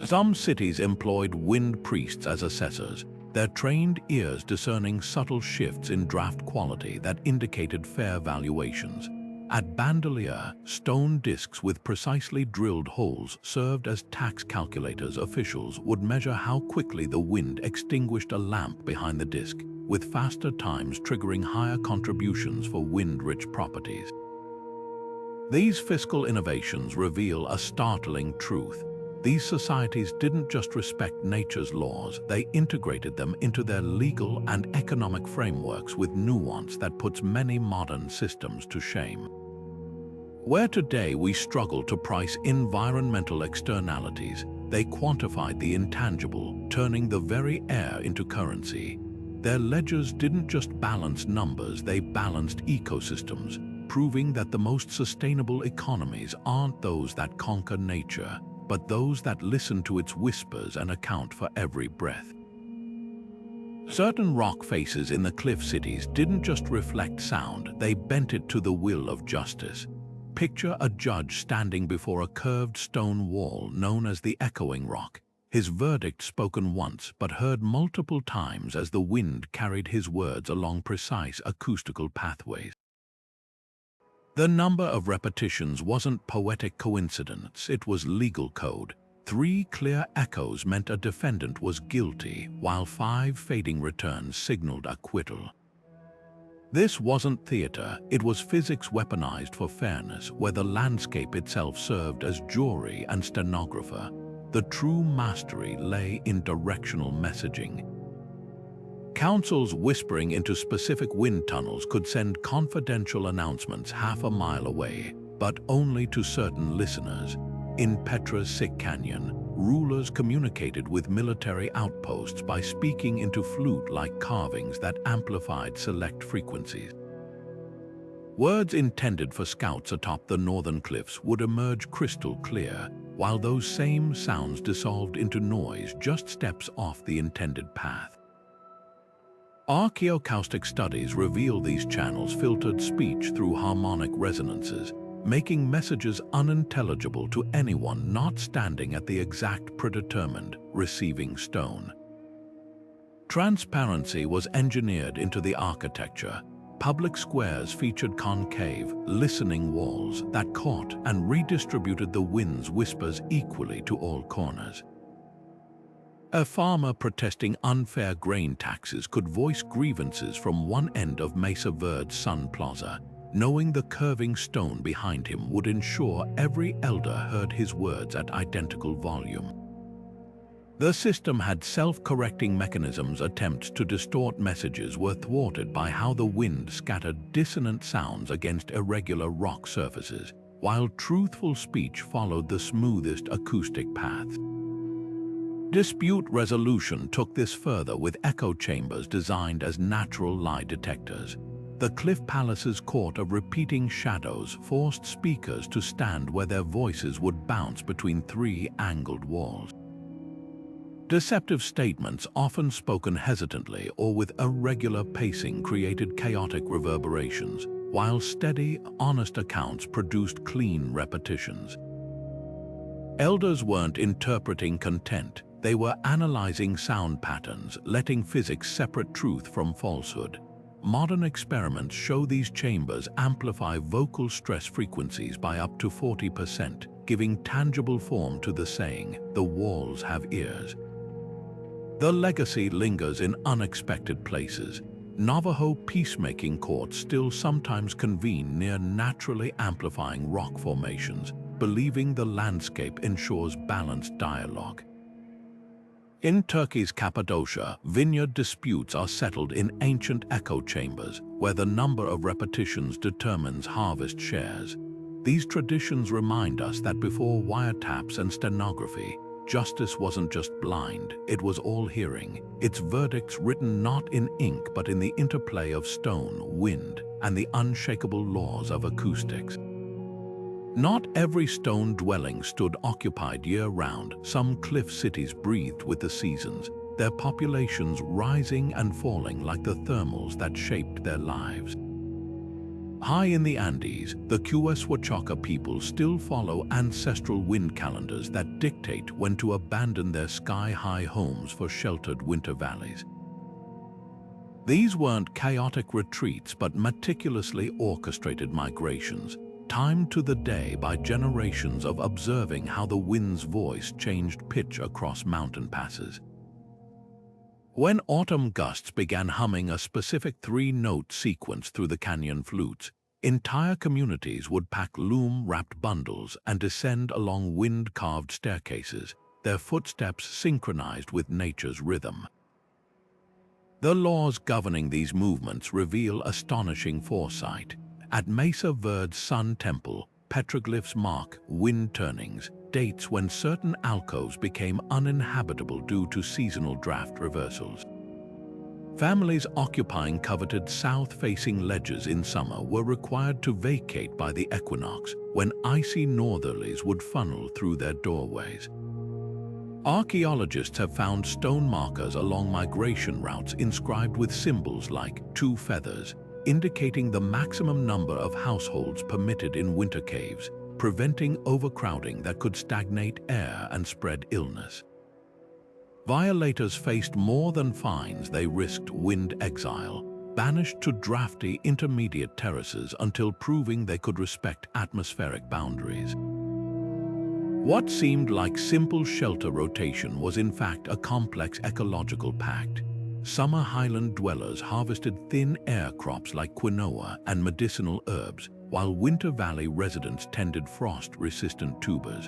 Some cities employed wind priests as assessors, their trained ears discerning subtle shifts in draft quality that indicated fair valuations. At Bandelier, stone discs with precisely drilled holes served as tax calculators. Officials would measure how quickly the wind extinguished a lamp behind the disc, with faster times triggering higher contributions for wind-rich properties. These fiscal innovations reveal a startling truth. These societies didn't just respect nature's laws, they integrated them into their legal and economic frameworks with nuance that puts many modern systems to shame. Where today we struggle to price environmental externalities, They quantified the intangible, turning the very air into currency. Their ledgers didn't just balance numbers, they balanced ecosystems, proving that the most sustainable economies aren't those that conquer nature, but those that listen to its whispers and account for every breath. Certain rock faces in the cliff cities didn't just reflect sound, they bent it to the will of justice. Picture a judge standing before a curved stone wall known as the echoing rock, his verdict spoken once but heard multiple times as the wind carried his words along precise acoustical pathways. The number of repetitions wasn't poetic coincidence, it was legal code. 3 clear echoes meant a defendant was guilty, while 5 fading returns signaled acquittal. This wasn't theater, it was physics weaponized for fairness, where the landscape itself served as jury and stenographer. The true mastery lay in directional messaging. Councils whispering into specific wind tunnels could send confidential announcements half a mile away, but only to certain listeners. In Petra's Sick Canyon, rulers communicated with military outposts by speaking into flute-like carvings that amplified select frequencies. Words intended for scouts atop the northern cliffs would emerge crystal clear, while those same sounds dissolved into noise just steps off the intended path. Archaeoacoustic studies reveal these channels filtered speech through harmonic resonances, making messages unintelligible to anyone not standing at the exact predetermined receiving stone. Transparency was engineered into the architecture. Public squares featured concave, listening walls that caught and redistributed the wind's whispers equally to all corners. A farmer protesting unfair grain taxes could voice grievances from one end of Mesa Verde's Sun Plaza, knowing the curving stone behind him would ensure every elder heard his words at identical volume. The system had self-correcting mechanisms. Attempts to distort messages were thwarted by how the wind scattered dissonant sounds against irregular rock surfaces, while truthful speech followed the smoothest acoustic paths. Dispute resolution took this further with echo chambers designed as natural lie detectors. The Cliff Palace's court of repeating shadows forced speakers to stand where their voices would bounce between 3 angled walls. Deceptive statements, often spoken hesitantly or with irregular pacing, created chaotic reverberations, while steady, honest accounts produced clean repetitions. Elders weren't interpreting content, they were analyzing sound patterns, letting physics separate truth from falsehood. Modern experiments show these chambers amplify vocal stress frequencies by up to 40%, giving tangible form to the saying, "The walls have ears." The legacy lingers in unexpected places. Navajo peacemaking courts still sometimes convene near naturally amplifying rock formations, believing the landscape ensures balanced dialogue. In Turkey's Cappadocia, vineyard disputes are settled in ancient echo chambers, where the number of repetitions determines harvest shares. These traditions remind us that before wiretaps and stenography, justice wasn't just blind, it was all-hearing, its verdicts written not in ink but in the interplay of stone, wind, and the unshakable laws of acoustics. Not every stone dwelling stood occupied year-round. Some cliff cities breathed with the seasons, their populations rising and falling like the thermals that shaped their lives. High in the Andes, the Huayhuachaca people still follow ancestral wind calendars that dictate when to abandon their sky-high homes for sheltered winter valleys. These weren't chaotic retreats but meticulously orchestrated migrations, timed to the day by generations of observing how the wind's voice changed pitch across mountain passes. When autumn gusts began humming a specific 3-note sequence through the canyon flutes, entire communities would pack loom-wrapped bundles and descend along wind-carved staircases, their footsteps synchronized with nature's rhythm. The laws governing these movements reveal astonishing foresight. At Mesa Verde's Sun Temple, petroglyphs mark wind turnings, dates when certain alcoves became uninhabitable due to seasonal draft reversals. Families occupying coveted south-facing ledges in summer were required to vacate by the equinox, when icy northerlies would funnel through their doorways. Archaeologists have found stone markers along migration routes inscribed with symbols like 2 feathers, indicating the maximum number of households permitted in winter caves, preventing overcrowding that could stagnate air and spread illness. Violators faced more than fines. They risked wind exile, banished to drafty intermediate terraces until proving they could respect atmospheric boundaries. What seemed like simple shelter rotation was in fact a complex ecological pact. Summer highland dwellers harvested thin air crops like quinoa and medicinal herbs, while winter valley residents tended frost-resistant tubers.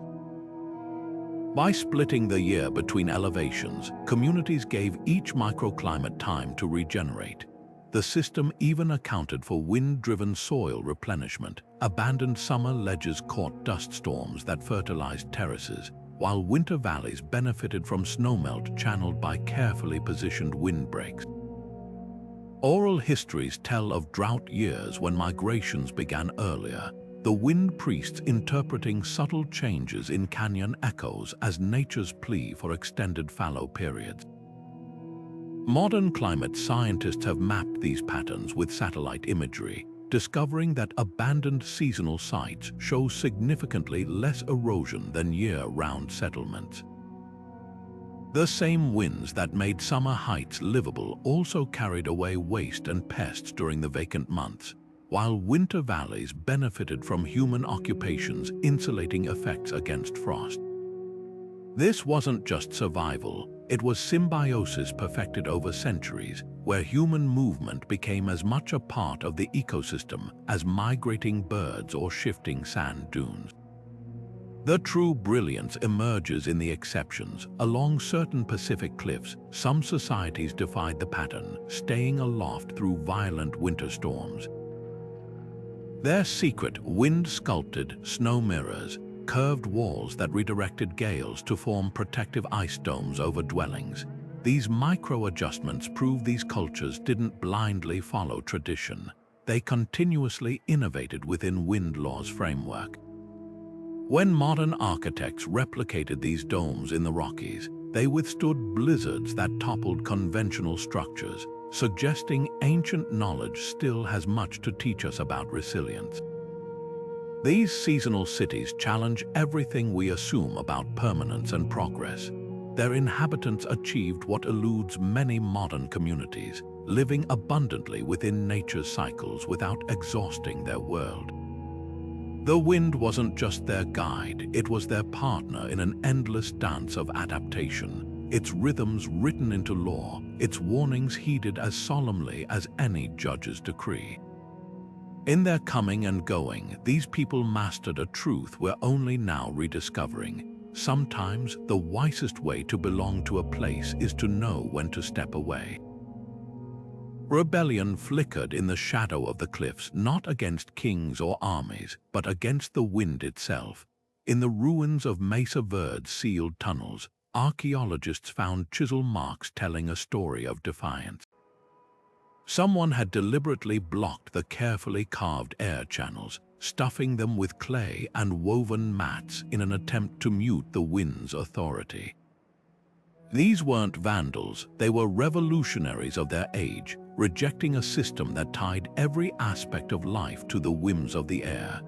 By splitting the year between elevations, communities gave each microclimate time to regenerate. The system even accounted for wind-driven soil replenishment. Abandoned summer ledges caught dust storms that fertilized terraces, while winter valleys benefited from snowmelt channeled by carefully positioned windbreaks. Oral histories tell of drought years when migrations began earlier, the wind priests interpreting subtle changes in canyon echoes as nature's plea for extended fallow periods. Modern climate scientists have mapped these patterns with satellite imagery, discovering that abandoned seasonal sites show significantly less erosion than year-round settlements. The same winds that made summer heights livable also carried away waste and pests during the vacant months, while winter valleys benefited from human occupation's insulating effects against frost. This wasn't just survival, it was symbiosis perfected over centuries, where human movement became as much a part of the ecosystem as migrating birds or shifting sand dunes. The true brilliance emerges in the exceptions. Along certain Pacific cliffs, some societies defied the pattern, staying aloft through violent winter storms. Their secret, wind-sculpted snow mirrors, curved walls that redirected gales to form protective ice domes over dwellings. These micro-adjustments prove these cultures didn't blindly follow tradition. They continuously innovated within wind law's framework. When modern architects replicated these domes in the Rockies, they withstood blizzards that toppled conventional structures, suggesting ancient knowledge still has much to teach us about resilience. These seasonal cities challenge everything we assume about permanence and progress. Their inhabitants achieved what eludes many modern communities, living abundantly within nature's cycles without exhausting their world. The wind wasn't just their guide, it was their partner in an endless dance of adaptation, its rhythms written into law, its warnings heeded as solemnly as any judge's decree. In their coming and going, these people mastered a truth we're only now rediscovering. Sometimes the wisest way to belong to a place is to know when to step away. Rebellion flickered in the shadow of the cliffs, not against kings or armies, but against the wind itself. In the ruins of Mesa Verde's sealed tunnels, archaeologists found chisel marks telling a story of defiance. Someone had deliberately blocked the carefully carved air channels, stuffing them with clay and woven mats in an attempt to mute the wind's authority. These weren't vandals, they were revolutionaries of their age, rejecting a system that tied every aspect of life to the whims of the air.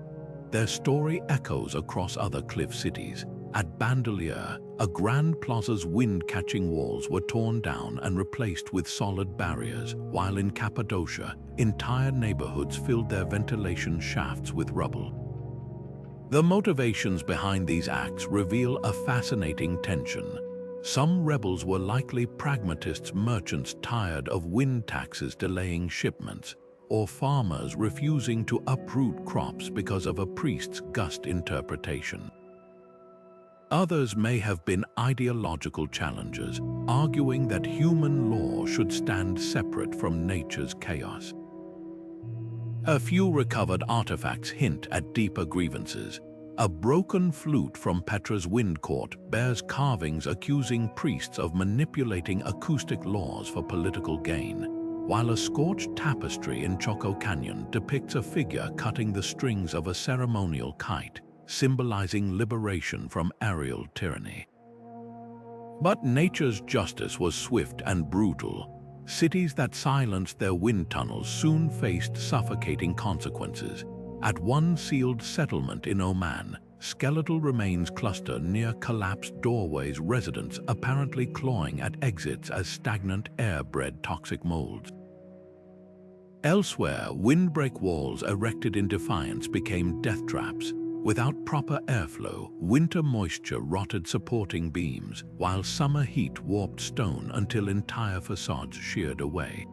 Their story echoes across other cliff cities. At Bandelier, a grand plaza's wind-catching walls were torn down and replaced with solid barriers, while in Cappadocia, entire neighborhoods filled their ventilation shafts with rubble. The motivations behind these acts reveal a fascinating tension. Some rebels were likely pragmatists, merchants tired of wind taxes delaying shipments, or farmers refusing to uproot crops because of a priest's gust interpretation. Others may have been ideological challengers, arguing that human law should stand separate from nature's chaos. A few recovered artifacts hint at deeper grievances. A broken flute from Petra's wind court bears carvings accusing priests of manipulating acoustic laws for political gain, while a scorched tapestry in Choco Canyon depicts a figure cutting the strings of a ceremonial kite, symbolizing liberation from aerial tyranny. But nature's justice was swift and brutal. Cities that silenced their wind tunnels soon faced suffocating consequences. At one sealed settlement in Oman, skeletal remains cluster near collapsed doorways, residents apparently clawing at exits as stagnant air bred toxic molds. Elsewhere, windbreak walls erected in Defiance became death traps. Without proper airflow, winter moisture rotted supporting beams, while summer heat warped stone until entire facades sheared away.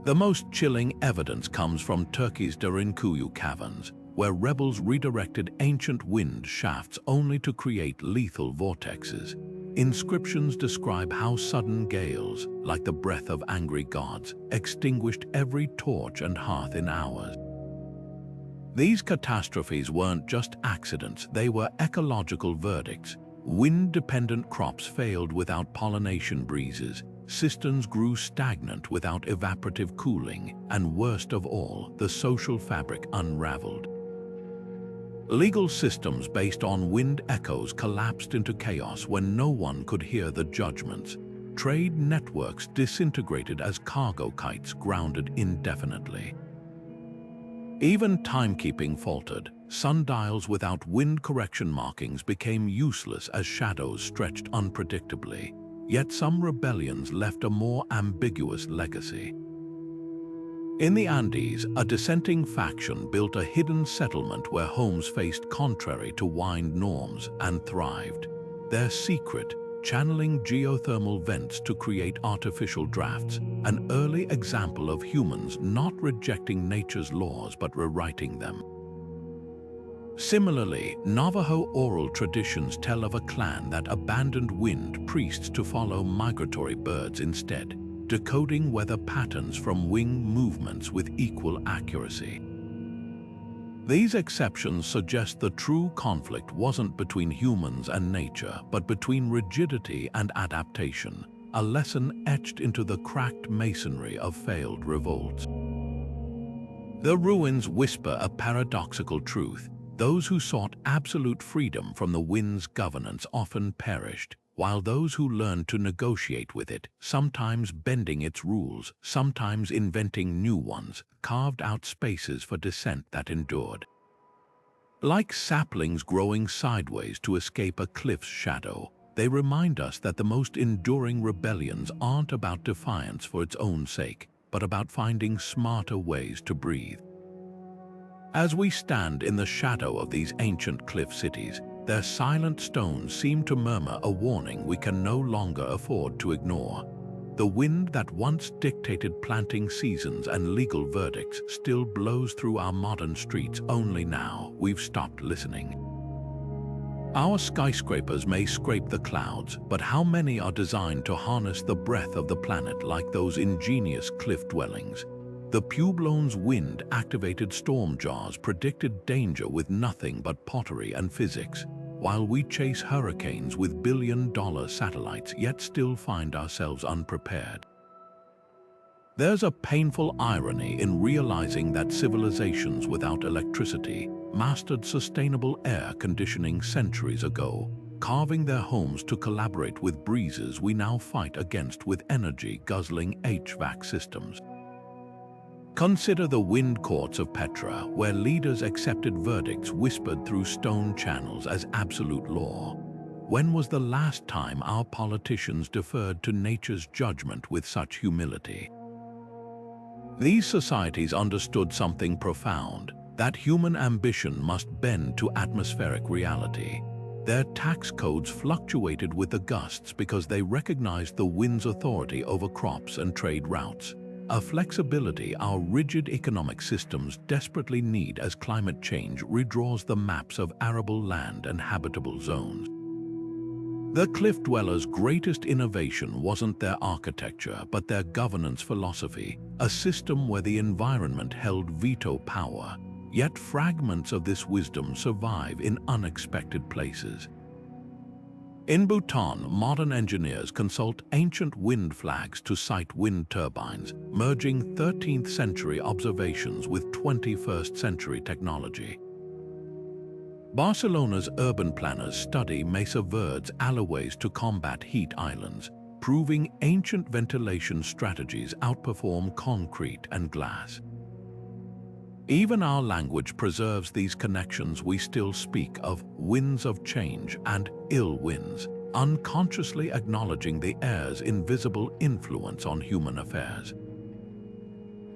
The most chilling evidence comes from Turkey's Derinkuyu caverns, where rebels redirected ancient wind shafts only to create lethal vortexes. Inscriptions describe how sudden gales, like the breath of angry gods, extinguished every torch and hearth in hours. These catastrophes weren't just accidents, they were ecological verdicts. Wind-dependent crops failed without pollination breezes, cisterns grew stagnant without evaporative cooling, and worst of all, the social fabric unraveled. Legal systems based on wind echoes collapsed into chaos when no one could hear the judgments. Trade networks disintegrated as cargo kites grounded indefinitely. Even timekeeping faltered. Sundials without wind correction markings became useless as shadows stretched unpredictably. Yet some rebellions left a more ambiguous legacy. In the Andes, a dissenting faction built a hidden settlement where homes faced contrary to wind norms and thrived. Their secret, channeling geothermal vents to create artificial drafts, an early example of humans not rejecting nature's laws but rewriting them. Similarly, Navajo oral traditions tell of a clan that abandoned wind priests to follow migratory birds instead, decoding weather patterns from wing movements with equal accuracy. These exceptions suggest the true conflict wasn't between humans and nature, but between rigidity and adaptation, a lesson etched into the cracked masonry of failed revolts. The ruins whisper a paradoxical truth. Those who sought absolute freedom from the wind's governance often perished, while those who learned to negotiate with it, sometimes bending its rules, sometimes inventing new ones, carved out spaces for dissent that endured. Like saplings growing sideways to escape a cliff's shadow, they remind us that the most enduring rebellions aren't about defiance for its own sake, but about finding smarter ways to breathe. As we stand in the shadow of these ancient cliff cities, their silent stones seem to murmur a warning we can no longer afford to ignore. The wind that once dictated planting seasons and legal verdicts still blows through our modern streets. Only now we've stopped listening. Our skyscrapers may scrape the clouds, but how many are designed to harness the breath of the planet like those ingenious cliff dwellings? The Puebloan's wind-activated storm jars predicted danger with nothing but pottery and physics, while we chase hurricanes with billion-dollar satellites yet still find ourselves unprepared. There's a painful irony in realizing that civilizations without electricity mastered sustainable air conditioning centuries ago, carving their homes to collaborate with breezes we now fight against with energy-guzzling HVAC systems. Consider the wind courts of Petra, where leaders accepted verdicts whispered through stone channels as absolute law. When was the last time our politicians deferred to nature's judgment with such humility? These societies understood something profound, that human ambition must bend to atmospheric reality. Their tax codes fluctuated with the gusts because they recognized the wind's authority over crops and trade routes. A flexibility our rigid economic systems desperately need as climate change redraws the maps of arable land and habitable zones. The cliff dwellers' greatest innovation wasn't their architecture, but their governance philosophy, a system where the environment held veto power. Yet fragments of this wisdom survive in unexpected places. In Bhutan, modern engineers consult ancient wind flags to site wind turbines, merging 13th century observations with 21st century technology. Barcelona's urban planners study Mesa Verde's alleyways to combat heat islands, proving ancient ventilation strategies outperform concrete and glass. Even our language preserves these connections. We still speak of winds of change and ill winds, unconsciously acknowledging the air's invisible influence on human affairs.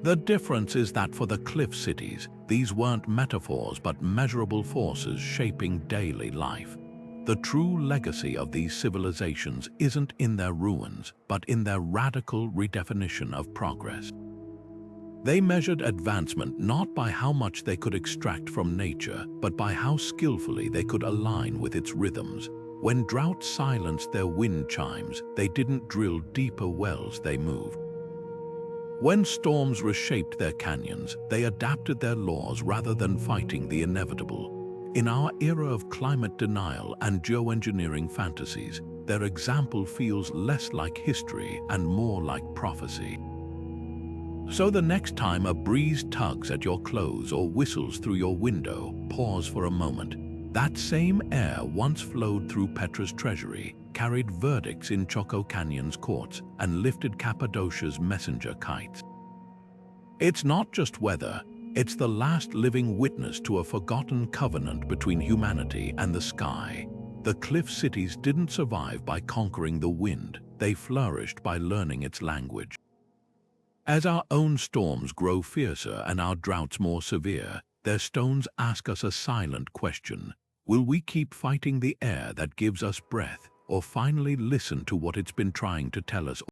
The difference is that for the cliff cities, these weren't metaphors but measurable forces shaping daily life. The true legacy of these civilizations isn't in their ruins, but in their radical redefinition of progress. They measured advancement not by how much they could extract from nature, but by how skillfully they could align with its rhythms. When drought silenced their wind chimes, they didn't drill deeper wells, they moved. When storms reshaped their canyons, they adapted their laws rather than fighting the inevitable. In our era of climate denial and geoengineering fantasies, their example feels less like history and more like prophecy. So the next time a breeze tugs at your clothes or whistles through your window, pause for a moment. That same air once flowed through Petra's treasury, carried verdicts in Choco Canyon's courts, and lifted Cappadocia's messenger kites. It's not just weather, it's the last living witness to a forgotten covenant between humanity and the sky. The cliff cities didn't survive by conquering the wind, they flourished by learning its language. As our own storms grow fiercer and our droughts more severe, their stones ask us a silent question. Will we keep fighting the air that gives us breath, or finally listen to what it's been trying to tell us